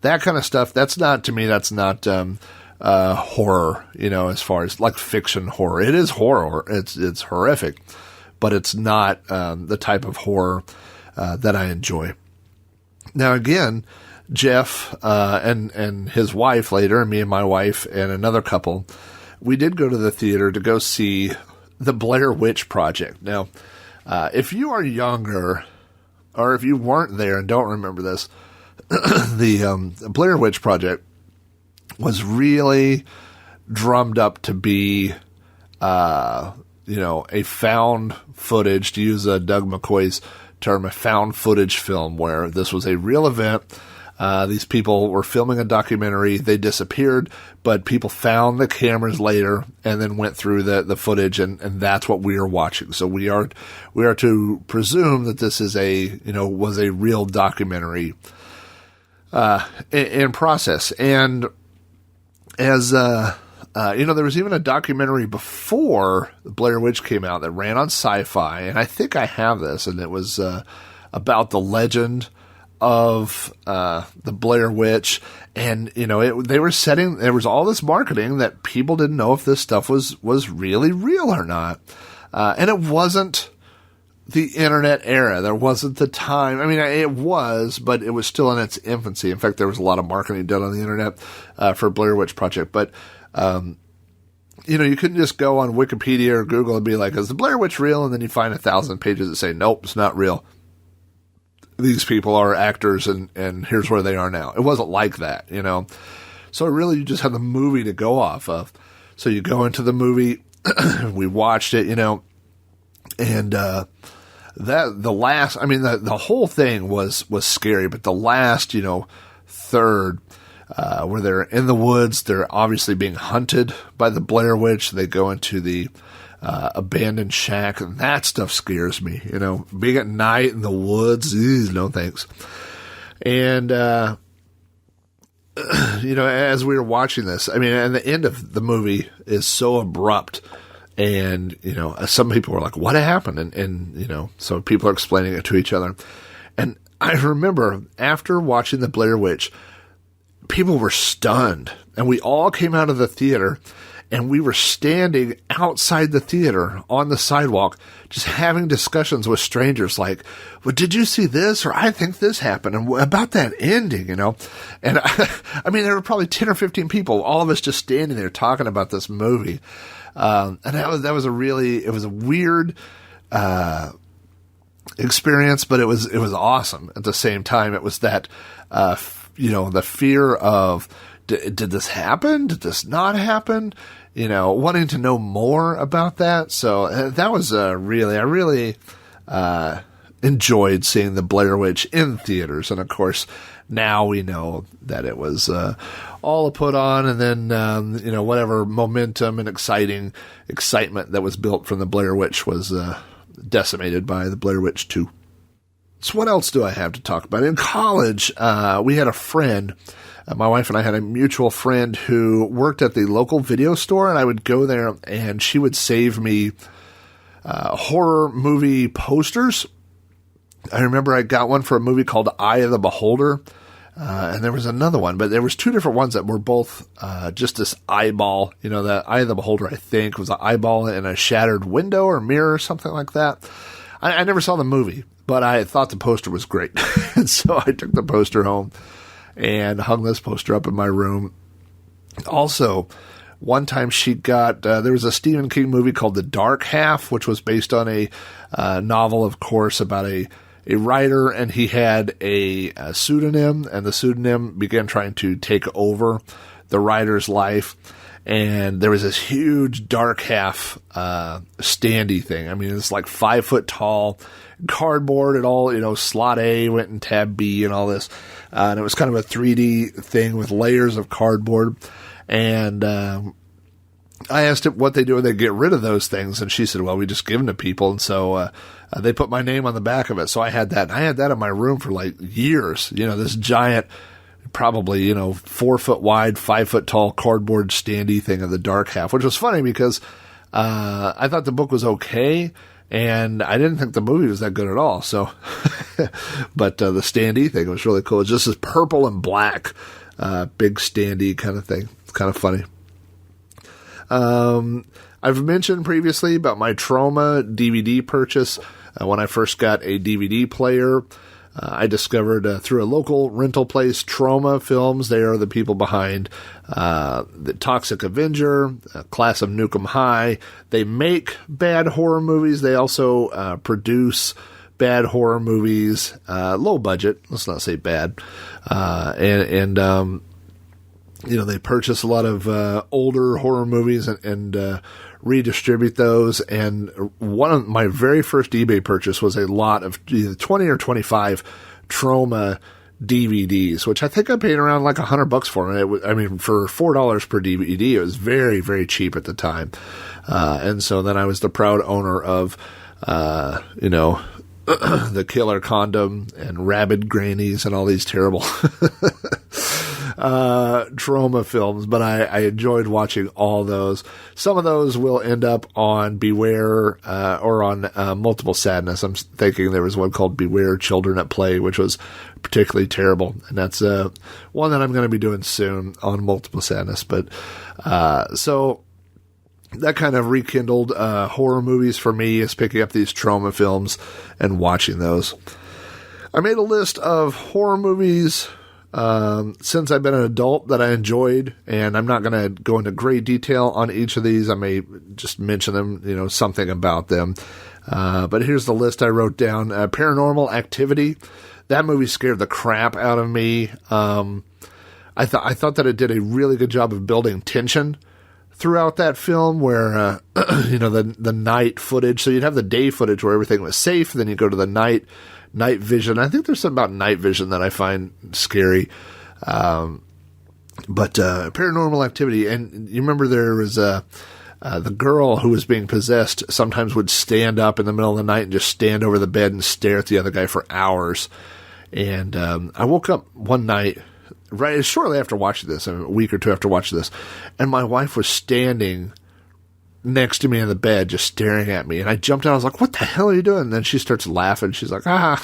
that kind of stuff, that's not horror, as far as like fiction horror. It is horror. It's horrific, but it's not, the type of horror, that I enjoy. Now again, Jeff, and his wife later, and me and my wife and another couple, we did go to the theater to go see The Blair Witch Project. Now, if you are younger, or if you weren't there and don't remember this, the Blair Witch Project was really drummed up to be, a found footage, to use Doug McCoy's term, a found footage film, where this was a real event. These people were filming a documentary. They disappeared, but people found the cameras later and then went through the footage, and that's what we are watching. So we are to presume that this is was a real documentary in process. And as there was even a documentary before the Blair Witch came out that ran on Sci-Fi, and I think I have this, and it was about the legend of the Blair Witch. And they were there was all this marketing that people didn't know if this stuff was really real or not, and it wasn't the internet era. There wasn't the time. I mean, it was, but it was still in its infancy. In fact, there was a lot of marketing done on the internet for Blair Witch Project, but you couldn't just go on Wikipedia or Google and be like, is the Blair Witch real? And then you find 1,000 pages that say, nope, it's not real. These people are actors, and here's where they are now. It wasn't like that, So really, you just had the movie to go off of. So you go into the movie, we watched it, and the whole thing was scary, but the last, third, where they're in the woods, they're obviously being hunted by the Blair Witch. They go into the abandoned shack, and that stuff scares me. Being at night in the woods, no thanks. And as we were watching this, and the end of the movie is so abrupt. And, some people were like, what happened? And so people are explaining it to each other. And I remember after watching the Blair Witch, people were stunned. And we all came out of the theater, and we were standing outside the theater on the sidewalk, just having discussions with strangers like, well, did you see this? Or I think this happened. And about that ending, And there were probably 10 or 15 people, all of us just standing there talking about this movie. And that was a weird, experience, but it was awesome at the same time. It was that, the fear of, did this happen? Did this not happen? Wanting to know more about that. So that was I really enjoyed seeing the Blair Witch in theaters. And of course, now we know that it was all a put on, and then whatever momentum and excitement that was built from the Blair Witch was decimated by the Blair Witch 2. So what else do I have to talk about? In college, we had a friend. My wife and I had a mutual friend who worked at the local video store, and I would go there, and she would save me horror movie posters. I remember I got one for a movie called Eye of the Beholder, and there was another one, but there was two different ones that were both just this eyeball. The Eye of the Beholder, I think, was an eyeball in a shattered window or mirror or something like that. I never saw the movie, but I thought the poster was great. And so I took the poster home and hung this poster up in my room. Also, one time she got, there was a Stephen King movie called The Dark Half, which was based on a novel, of course, about a writer, and he had a pseudonym, and the pseudonym began trying to take over the writer's life. And there was this huge dark half standee thing. It's like 5 foot tall, cardboard and all, slot A went in tab B and all this. And it was kind of a 3D thing with layers of cardboard. And I asked it what they do when they get rid of those things. And she said, well, we just give them to people. And so they put my name on the back of it. So I had that. I had that in my room for like years. This giant, probably, 4 foot wide, 5 foot tall cardboard standee thing of the dark half, which was funny because I thought the book was okay, and I didn't think the movie was that good at all. So, but the standee thing was really cool. It's just this purple and black big standee kind of thing. It's kind of funny. I've mentioned previously about my Trauma DVD purchase. When I first got a DVD player, I discovered through a local rental place, Trauma Films. They are the people behind the Toxic Avenger, Class of Nukem High. They make bad horror movies. They also produce bad horror movies, low budget. Let's not say bad. They purchase a lot of older horror movies and redistribute those. And one of my very first eBay purchase was a lot of either 20 or 25 Trauma DVDs, which I think I paid around like $100 for. And for $4 per DVD, it was very, very cheap at the time. And so then I was the proud owner of, the Killer Condom and Rabid Grannies and all these terrible trauma films, but I enjoyed watching all those. Some of those will end up on Beware or on Multiple Sadness. I'm thinking there was one called Beware Children at Play, which was particularly terrible, and that's one that I'm going to be doing soon on Multiple Sadness. But so that kind of rekindled horror movies for me, is picking up these trauma films and watching those. I made a list of horror movies since I've been an adult that I enjoyed, and I'm not going to go into great detail on each of these. I may just mention them, something about them. But here's the list I wrote down. Paranormal Activity. That movie scared the crap out of me. I thought that it did a really good job of building tension throughout that film, where the night footage. So you'd have the day footage where everything was safe, then you go to the night vision. I think there's something about night vision that I find scary. But Paranormal Activity, and you remember there was the girl who was being possessed sometimes would stand up in the middle of the night and just stand over the bed and stare at the other guy for hours. And I woke up one night, right shortly after watching this, a week or two after watching this, and my wife was standing next to me in the bed, just staring at me. And I jumped out. I was like, "What the hell are you doing?" And then she starts laughing. She's like, "Ah."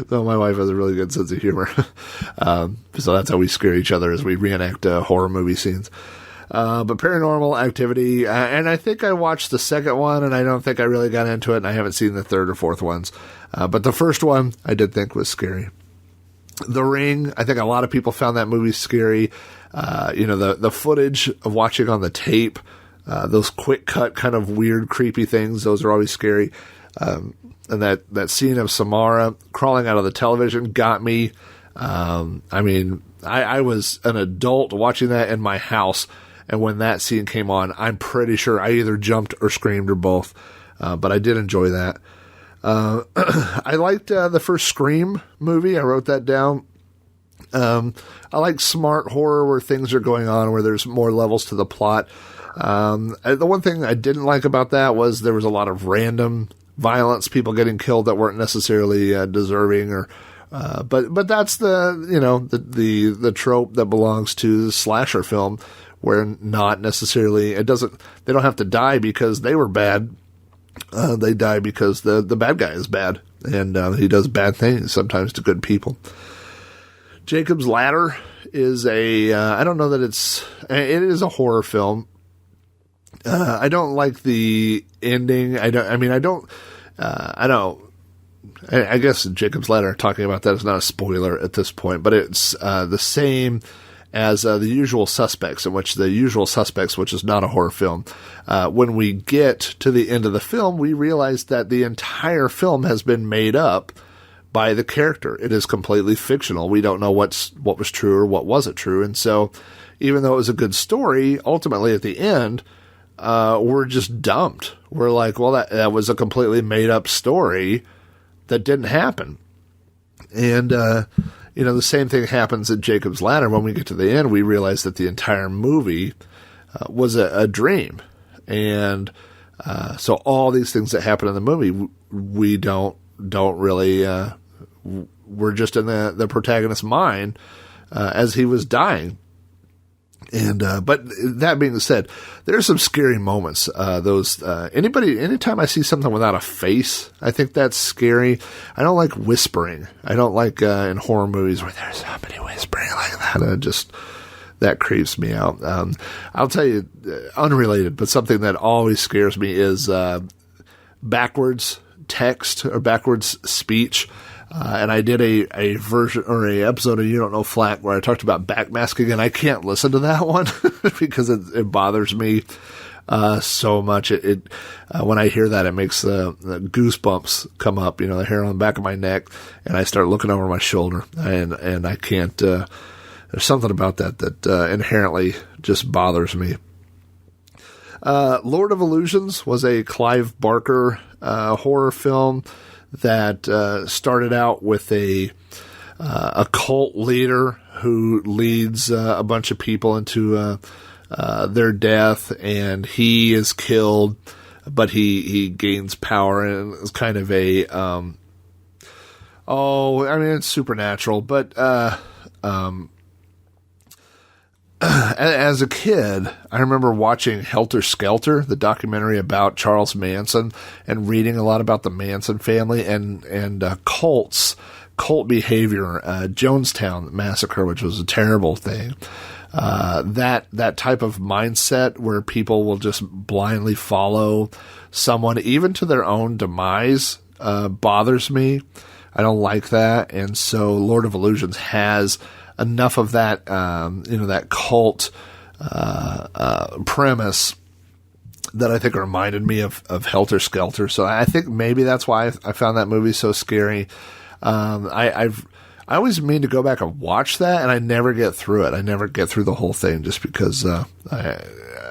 So my wife has a really good sense of humor. So that's how we scare each other, as we reenact horror movie scenes. But Paranormal Activity, and I think I watched the second one, and I don't think I really got into it, and I haven't seen the third or fourth ones. But the first one I did think was scary. The Ring, I think a lot of people found that movie scary. The footage of watching on the tape, those quick cut kind of weird, creepy things, those are always scary. And that scene of Samara crawling out of the television got me. I was an adult watching that in my house, and when that scene came on, I'm pretty sure I either jumped or screamed or both. But I did enjoy that. I liked the first Scream movie. I wrote that down. I like smart horror where things are going on, where there's more levels to the plot. The one thing I didn't like about that was there was a lot of random violence, people getting killed that weren't necessarily deserving, or but that's the trope that belongs to the slasher film, where not necessarily they don't have to die because they were bad. They die because the bad guy is bad, and he does bad things sometimes to good people. Jacob's Ladder is I don't know that it is a horror film. I don't like the ending. I guess Jacob's Ladder, talking about that is not a spoiler at this point, but it's the same as The Usual Suspects, in which The Usual Suspects, which is not a horror film, when we get to the end of the film, we realize that the entire film has been made up by the character. It is completely fictional. We don't know what was true or what wasn't true. And so even though it was a good story, ultimately at the end, we're just dumped. We're like, well, that was a completely made up story that didn't happen. And, the same thing happens at Jacob's Ladder. When we get to the end, we realize that the entire movie was a dream. And so all these things that happen in the movie, we don't really, we're just in the protagonist's mind as he was dying. And but that being said, there's some scary moments. Anytime I see something without a face, I think that's scary. I don't like whispering. I don't like in horror movies where there's somebody whispering like that. That creeps me out. I'll tell you, unrelated, but something that always scares me is backwards text or backwards speech. And I did a version or a episode of You Don't Know Flack where I talked about backmasking, and I can't listen to that one because it bothers me so much. When I hear that, it makes the goosebumps come up, the hair on the back of my neck, and I start looking over my shoulder, and I can't. There's something about that inherently just bothers me. Lord of Illusions was a Clive Barker horror film that started out with a cult leader who leads a bunch of people into their death, and he is killed, but he gains power, and it's kind of a it's supernatural, but as a kid, I remember watching Helter Skelter, the documentary about Charles Manson, and reading a lot about the Manson family and cult behavior. Jonestown Massacre, which was a terrible thing. That type of mindset where people will just blindly follow someone, even to their own demise, bothers me. I don't like that, and so Lord of Illusions has enough of that, that cult premise that I think reminded me of Helter Skelter. So I think maybe that's why I found that movie so scary. I always mean to go back and watch that, and I never get through it. I never get through the whole thing just because I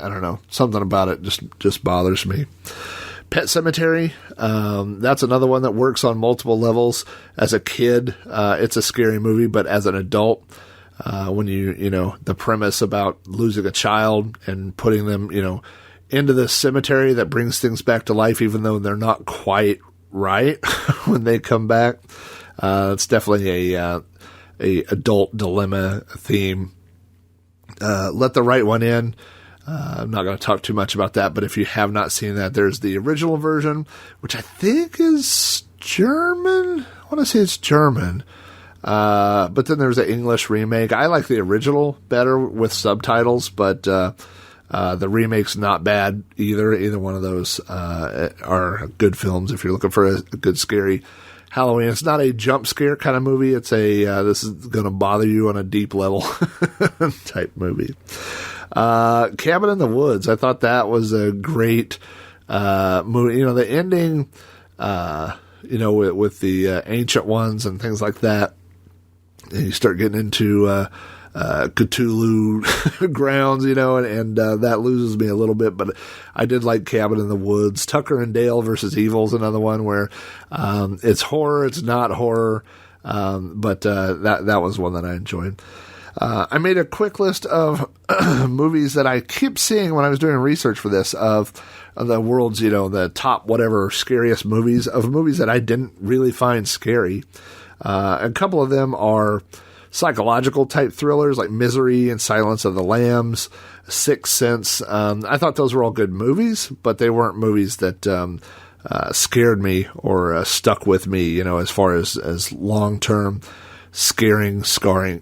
don't know, something about it just bothers me. Pet Sematary, that's another one that works on multiple levels. As a kid, it's a scary movie, but as an adult, when the premise about losing a child and putting them, into this cemetery that brings things back to life, even though they're not quite right when they come back, it's definitely a adult dilemma theme. Let the Right One In. I'm not going to talk too much about that, but if you have not seen that, there's the original version, which I think is German. I want to say it's German. But then there's an English remake. I like the original better with subtitles, but the remake's not bad either. Either one of those are good films if you're looking for a good scary Halloween. It's not a jump scare kind of movie. It's a this is going to bother you on a deep level type movie. Cabin in the Woods. I thought that was a great movie. The ending, with the ancient ones and things like that. And you start getting into Cthulhu grounds, and that loses me a little bit. But I did like Cabin in the Woods. Tucker and Dale versus Evil is another one where it's horror, it's not horror, but that was one that I enjoyed. I made a quick list of movies that I keep seeing when I was doing research for this of the world's, the top whatever scariest movies that I didn't really find scary. A couple of them are psychological type thrillers like Misery and Silence of the Lambs, Sixth Sense. I thought those were all good movies, but they weren't movies that scared me or stuck with me, as far as long-term scaring, scarring.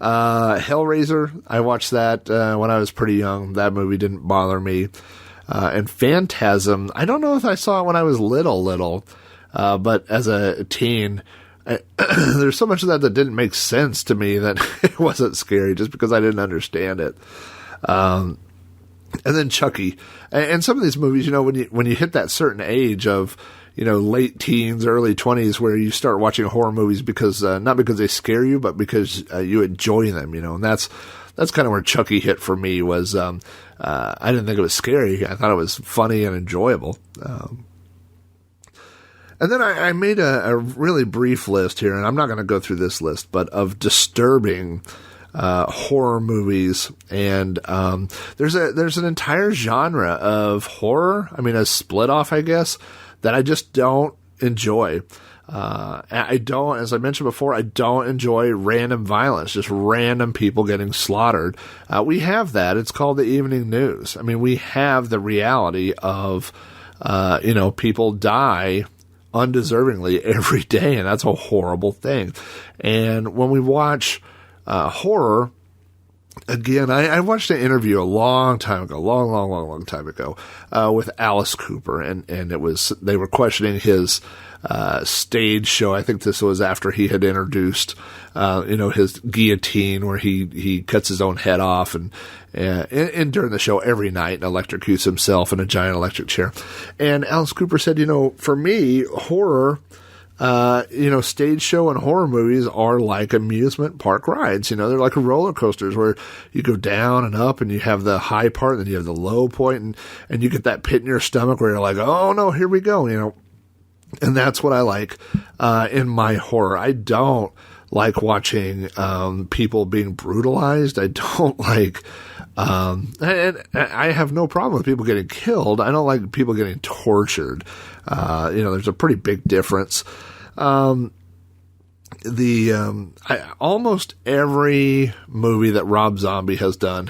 Hellraiser, I watched that when I was pretty young. That movie didn't bother me. And Phantasm, I don't know if I saw it when I was little, but as a teen, there's so much of that didn't make sense to me that it wasn't scary just because I didn't understand it. And then Chucky. And some of these movies, when you hit that certain age of, late teens, early 20s, where you start watching horror movies because, not because they scare you, but because you enjoy them, and that's kind of where Chucky hit for me was, I didn't think it was scary. I thought it was funny and enjoyable. And then I made a really brief list here, and I'm not going to go through this list, but of disturbing horror movies. And there's an entire genre of horror, a split off, I guess, that I just don't enjoy. I don't, as I mentioned before, I don't enjoy random violence, just random people getting slaughtered. We have that. It's called the evening news. We have the reality of, people die undeservingly every day, and that's a horrible thing. And when we watch horror, again, I watched an interview a long time ago, long time ago, with Alice Cooper, and they were questioning his stage show. I think this was after he had introduced, his guillotine, where he cuts his own head off, and during the show every night and electrocutes himself in a giant electric chair. And Alice Cooper said, for me, horror stage show and horror movies are like amusement park rides. They're like roller coasters where you go down and up and you have the high part and then you have the low point and you get that pit in your stomach where you're like, oh no, here we go, and that's what I like, in my horror. I don't like watching, people being brutalized. I don't like, and I have no problem with people getting killed. I don't like people getting tortured. There's a pretty big difference. Almost every movie that Rob Zombie has done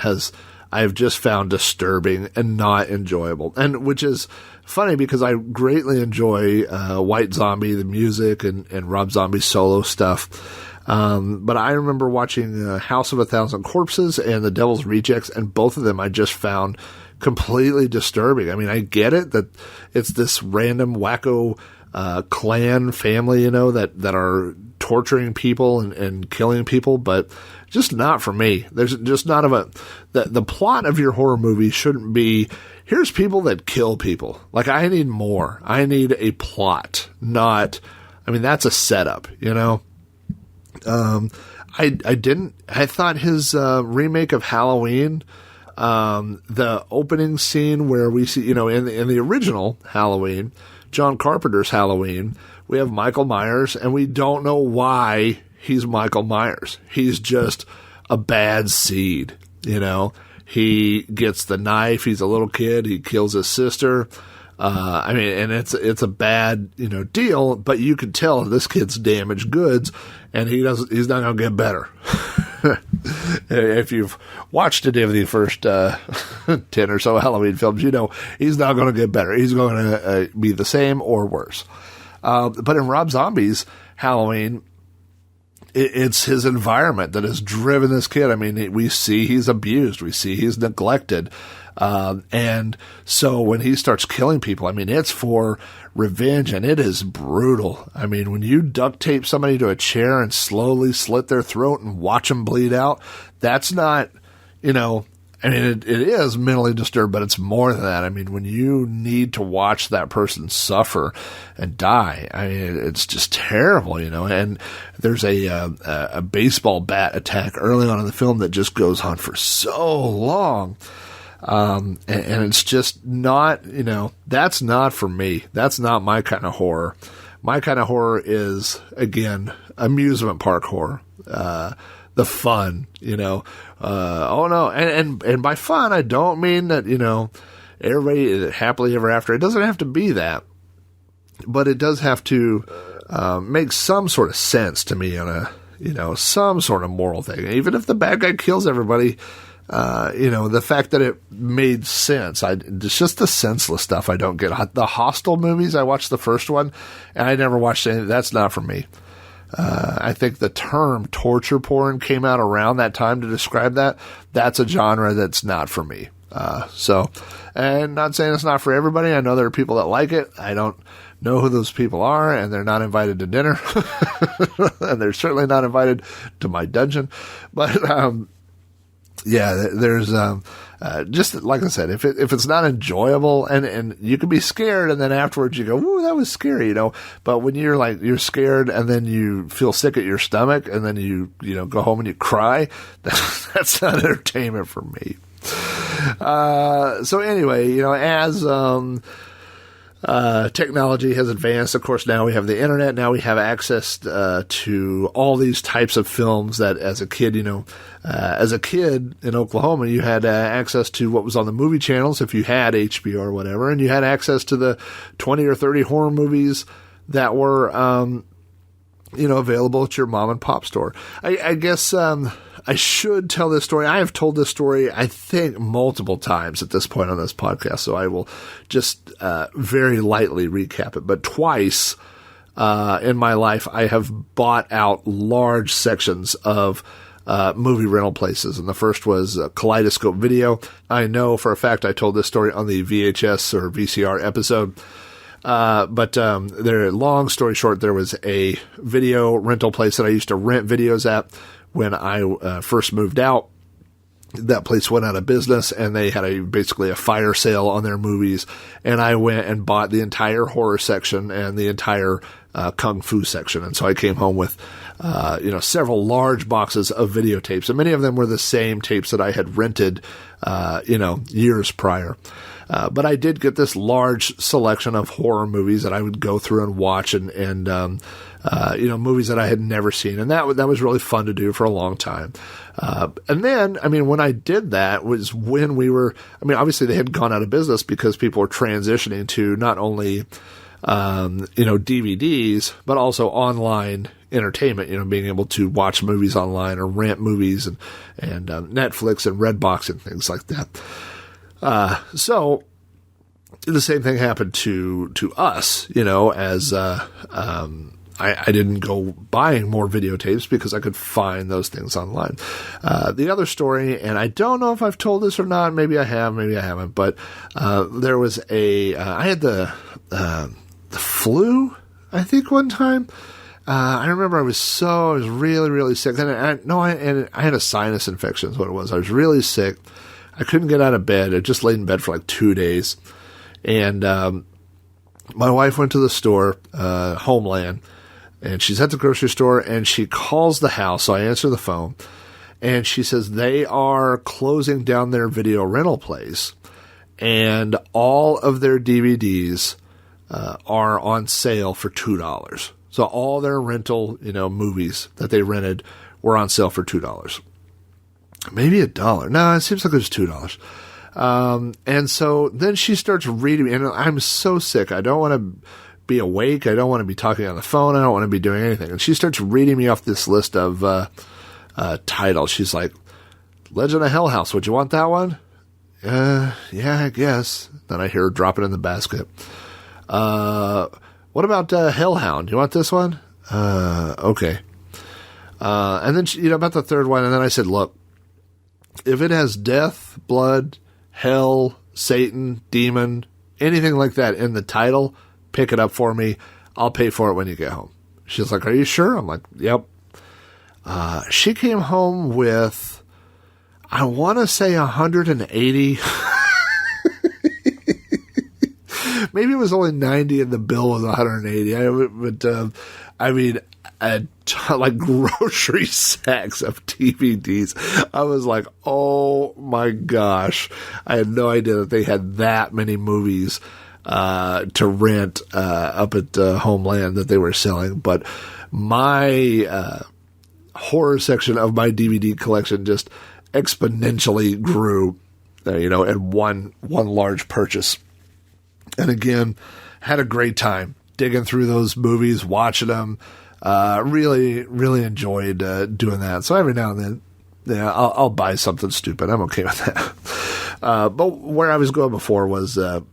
I've just found disturbing and not enjoyable, and which is funny because I greatly enjoy White Zombie, the music, and Rob Zombie's solo stuff. But I remember watching House of a Thousand Corpses and The Devil's Rejects, and both of them I just found completely disturbing. I mean, I get it that it's this random wacko clan family, that are torturing people and killing people, but just not for me. There's just not the plot of your horror movie shouldn't be, here's people that kill people. Like, I need more. I need a plot, that's a setup, I thought his remake of Halloween, the opening scene where we see, in the original Halloween, John Carpenter's Halloween, we have Michael Myers, and we don't know why he's Michael Myers. He's just a bad seed, He gets the knife. He's a little kid. He kills his sister. And it's a bad, deal, but you can tell this kid's damaged goods, and he's not going to get better. If you've watched any of the first 10 or so Halloween films, he's not going to get better. He's going to be the same or worse. But in Rob Zombie's Halloween, it's his environment that has driven this kid. I mean, we see he's abused. We see he's neglected. And so when he starts killing people, it's for revenge, and it is brutal. I mean, when you duct tape somebody to a chair and slowly slit their throat and watch them bleed out, that's not, it is mentally disturbed, but it's more than that. I mean, when you need to watch that person suffer and die, it's just terrible, and there's a baseball bat attack early on in the film that just goes on for so long. And it's just not, that's not for me. That's not my kind of horror. My kind of horror is, again, amusement park horror. The fun, oh no. And by fun, I don't mean that, everybody happily ever after. It doesn't have to be that, but it does have to, make some sort of sense to me on some sort of moral thing. Even if the bad guy kills everybody, the fact that it made sense. It's just the senseless stuff I don't get. The Hostel movies, I watched the first one, and I never watched any. That's not for me. I think the term torture porn came out around that time to describe that. That's a genre that's not for me. And not saying it's not for everybody. I know there are people that like it. I don't know who those people are, and they're not invited to dinner. And they're certainly not invited to my dungeon. But, there's, just like I said, if it's not enjoyable and you can be scared and then afterwards you go, ooh, that was scary, but when you're scared and then you feel sick at your stomach and then you go home and you cry, that's not entertainment for me. So anyway, as, technology has advanced. Of course, now we have the internet. Now we have access to all these types of films that as a kid in Oklahoma, you had access to what was on the movie channels if you had HBO or whatever, and you had access to the 20 or 30 horror movies that were, available at your mom and pop store. I guess, I should tell this story. I have told this story, I think, multiple times at this point on this podcast, so I will just very lightly recap it. But twice in my life, I have bought out large sections of movie rental places, and the first was Kaleidoscope Video. I know for a fact I told this story on the VHS or VCR episode. But long story short, there was a video rental place that I used to rent videos at when I first moved out. that place went out of business, and they had basically a fire sale on their movies. And I went and bought the entire horror section and the entire kung fu section. And so I came home with, several large boxes of videotapes, and many of them were the same tapes that I had rented, years prior. But I did get this large selection of horror movies that I would go through and watch, and movies that I had never seen. And that was really fun to do for a long time. And then, when I did that was when obviously they had gone out of business because people were transitioning to not only, DVDs, but also online entertainment, being able to watch movies online or rent movies and Netflix and Redbox and things like that. So the same thing happened to us, as, I didn't go buying more videotapes because I could find those things online. The other story, and I don't know if I've told this or not, maybe I have, maybe I haven't, but there was I had the flu, I think, one time. I remember I was really, really sick. And I had a sinus infection is what it was. I was really sick. I couldn't get out of bed. I just laid in bed for like 2 days. And my wife went to the store, Homeland, and she's at the grocery store, and she calls the house. So I answer the phone, and she says they are closing down their video rental place, and all of their DVDs are on sale for $2. So all their rental, movies that they rented were on sale for $2. Maybe $1. No, it seems like it was $2. And so then she starts reading me, and I'm so sick. I don't want to be awake. I don't want to be talking on the phone. I don't want to be doing anything. And she starts reading me off this list of titles. She's like, Legend of Hell House. Would you want that one? Yeah, I guess. Then I hear her drop it in the basket. What about Hellhound? You want this one? Okay. And then, about the third one. And then I said, look, if it has death, blood, hell, Satan, demon, anything like that in the title, pick it up for me. I'll pay for it when you get home. She's like, are you sure? I'm like, yep. She came home with, I want to say 180. Maybe it was only 90 and the bill was 180. Like grocery sacks of DVDs. I was like, oh my gosh. I had no idea that they had that many movies to rent up at Homeland that they were selling. But my horror section of my DVD collection just exponentially grew, in one large purchase. And again, had a great time digging through those movies, watching them. Really, really enjoyed doing that. So every now and then, I'll buy something stupid. I'm okay with that. But where I was going before was, now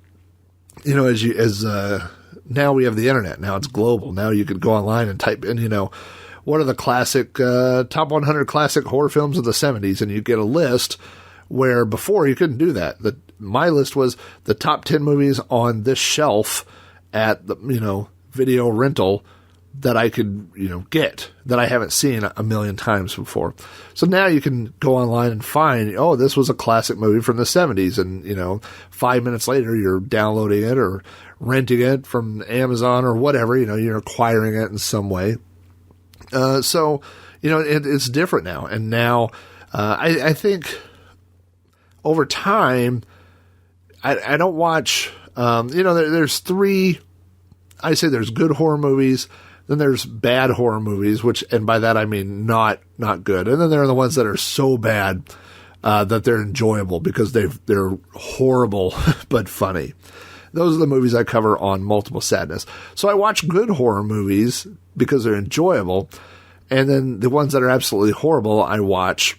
we have the internet. Now it's global. Now you can go online and type in, what are the classic top 100 classic horror films of the 70s, and you get a list where before you couldn't do that. My list was the top 10 movies on this shelf at the, video rental that I could, get that I haven't seen a million times before. So now you can go online and find, this was a classic movie from the 70s. And, 5 minutes later, you're downloading it or renting it from Amazon or whatever, you're acquiring it in some way. So, it's different now. And now, I think over time, I don't watch, there's three, I say there's good horror movies, then there's bad horror movies, and by that I mean not good. And then there are the ones that are so bad that they're enjoyable because they're horrible but funny. Those are the movies I cover on Multiple Sadness. So I watch good horror movies because they're enjoyable, and then the ones that are absolutely horrible I watch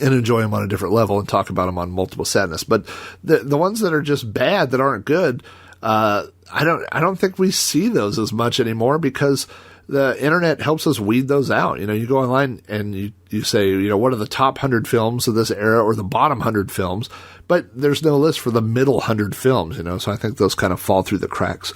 and enjoy them on a different level and talk about them on Multiple Sadness. But the ones that are just bad, that aren't good, I don't think we see those as much anymore because the internet helps us weed those out. You go online and you say, what are the top 100 films of this era or the bottom 100 films, but there's no list for the middle 100 films, so I think those kind of fall through the cracks.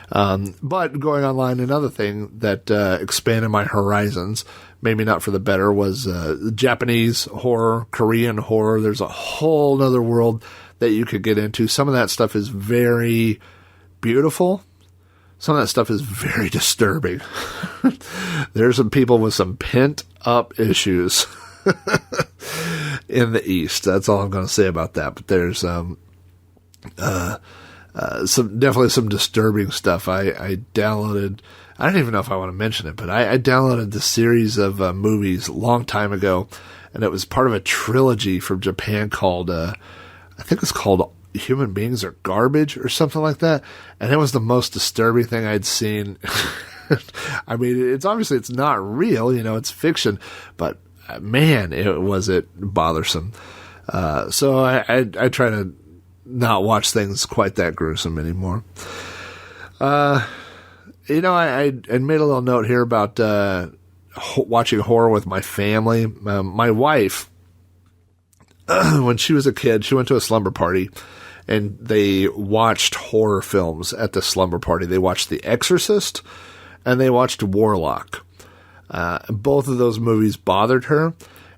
But going online, another thing that expanded my horizons maybe not for the better, was Japanese horror, Korean horror. There's a whole other world that you could get into. Some of that stuff is very beautiful. Some of that stuff is very disturbing. There's some people with some pent-up issues in the East. That's all I'm going to say about that. But there's definitely some disturbing stuff. I downloaded, I don't even know if I want to mention it, but I downloaded the series of movies a long time ago, and it was part of a trilogy from Japan called, I think it's called Human Beings Are Garbage or something like that, and it was the most disturbing thing I'd seen. I mean, it's not real, it's fiction, but man, was it bothersome. So I try to not watch things quite that gruesome anymore. I made a little note here about watching horror with my family. My wife, when she was a kid, she went to a slumber party, and they watched horror films at the slumber party. They watched The Exorcist, and they watched Warlock. Both of those movies bothered her.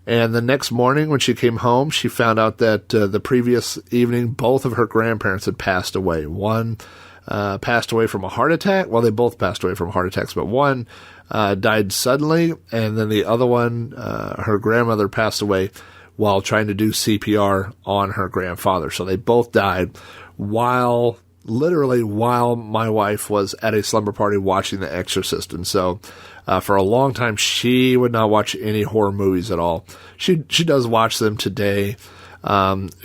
And the next morning when she came home, she found out that the previous evening, both of her grandparents had passed away. One passed away from a heart attack. Well, they both passed away from heart attacks, but one died suddenly, and then the other one, her grandmother passed away while trying to do CPR on her grandfather. So they both died literally while my wife was at a slumber party watching The Exorcist. And so for a long time, she would not watch any horror movies at all. She does watch them today.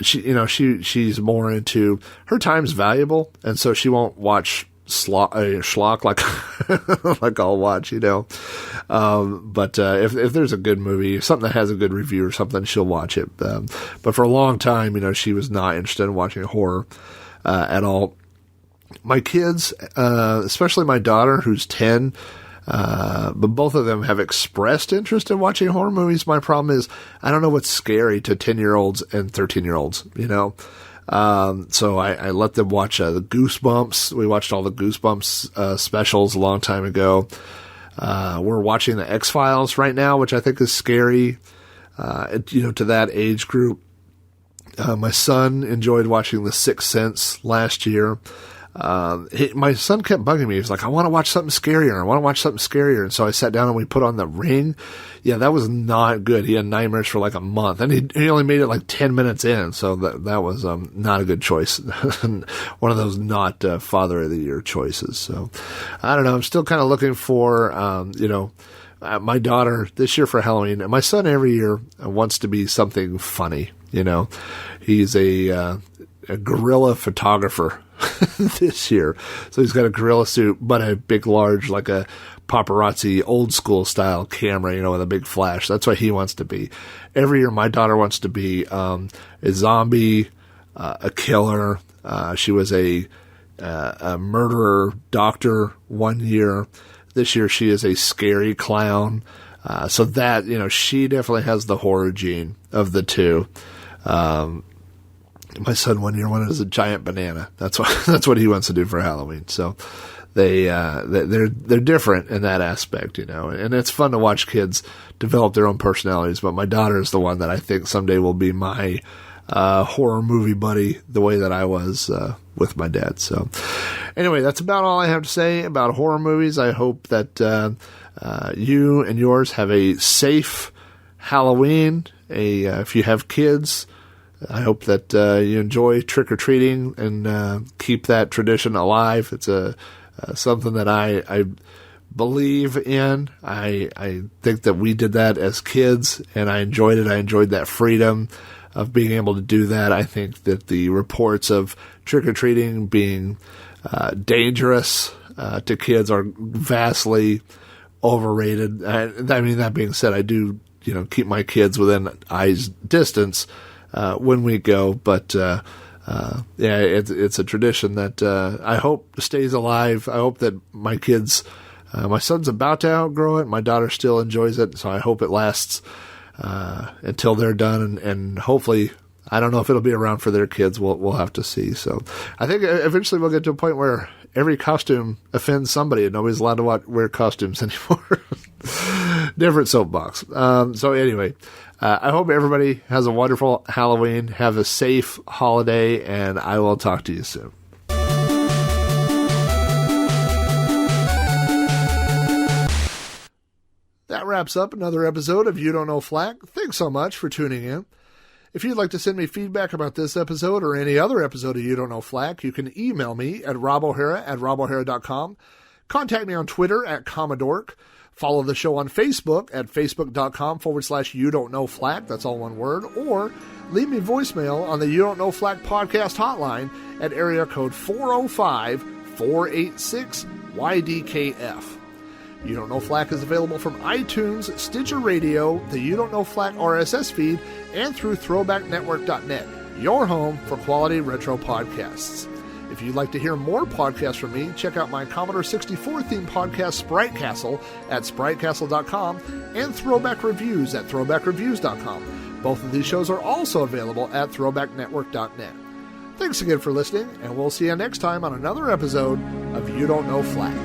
She's more into, her time's valuable, and so she won't watch schlock like I'll watch, but if there's a good movie, something that has a good review or something, she'll watch it. But for a long time, she was not interested in watching horror at all. My kids, especially my daughter, who's 10, but both of them have expressed interest in watching horror movies. My problem is I don't know what's scary to 10-year-olds and 13-year-olds, so I let them watch the Goosebumps. We watched all the Goosebumps specials a long time ago. We're watching the X-Files right now, which I think is scary, to that age group. My son enjoyed watching The Sixth Sense last year. My son kept bugging me. He was like, I want to watch something scarier. And so I sat down and we put on The Ring. Yeah, that was not good. He had nightmares for like a month, and he only made it like 10 minutes in. So that was, not a good choice. One of those not, Father of the Year choices. So I don't know. I'm still kind of looking for, my daughter this year for Halloween, and my son every year wants to be something funny. He's a guerrilla photographer this year. So he's got a gorilla suit, but a big, large, like a paparazzi old school style camera, with a big flash. That's what he wants to be. Every year my daughter wants to be a zombie, a killer. She was a murderer doctor one year. This year she is a scary clown. So that, she definitely has the horror gene of the two. My son one year wanted as a giant banana. That's what he wants to do for Halloween. So they're different in that aspect, and it's fun to watch kids develop their own personalities. But my daughter is the one that I think someday will be my horror movie buddy, the way that I was with my dad. So anyway, that's about all I have to say about horror movies. I hope that you and yours have a safe Halloween. If you have kids, I hope that you enjoy trick-or-treating and keep that tradition alive. It's something that I believe in. I think that we did that as kids, and I enjoyed it. I enjoyed that freedom of being able to do that. I think that the reports of trick-or-treating being dangerous to kids are vastly overrated. I mean, that being said, I do keep my kids within eyes distance when we go, but it's a tradition that I hope stays alive. I hope that my kids, my son's about to outgrow it. My daughter still enjoys it, so I hope it lasts until they're done, and hopefully, I don't know if it'll be around for their kids. We'll have to see. So I think eventually we'll get to a point where every costume offends somebody and nobody's allowed to wear costumes anymore. Different soapbox. So anyway, I hope everybody has a wonderful Halloween. Have a safe holiday, and I will talk to you soon. That wraps up another episode of You Don't Know Flack. Thanks so much for tuning in. If you'd like to send me feedback about this episode or any other episode of You Don't Know Flack, you can email me at robohara@robohara.com. Contact me on Twitter at Commodork. Follow the show on Facebook at facebook.com/You Don't Know Flack. That's all one word. Or leave me voicemail on the You Don't Know Flack podcast hotline at area code 405-486-YDKF. You Don't Know Flack is available from iTunes, Stitcher Radio, the You Don't Know Flack RSS feed, and through throwbacknetwork.net, your home for quality retro podcasts. If you'd like to hear more podcasts from me, check out my Commodore 64 themed podcast, Sprite Castle, at spritecastle.com, and Throwback Reviews at throwbackreviews.com. Both of these shows are also available at throwbacknetwork.net. Thanks again for listening, and we'll see you next time on another episode of You Don't Know Flack.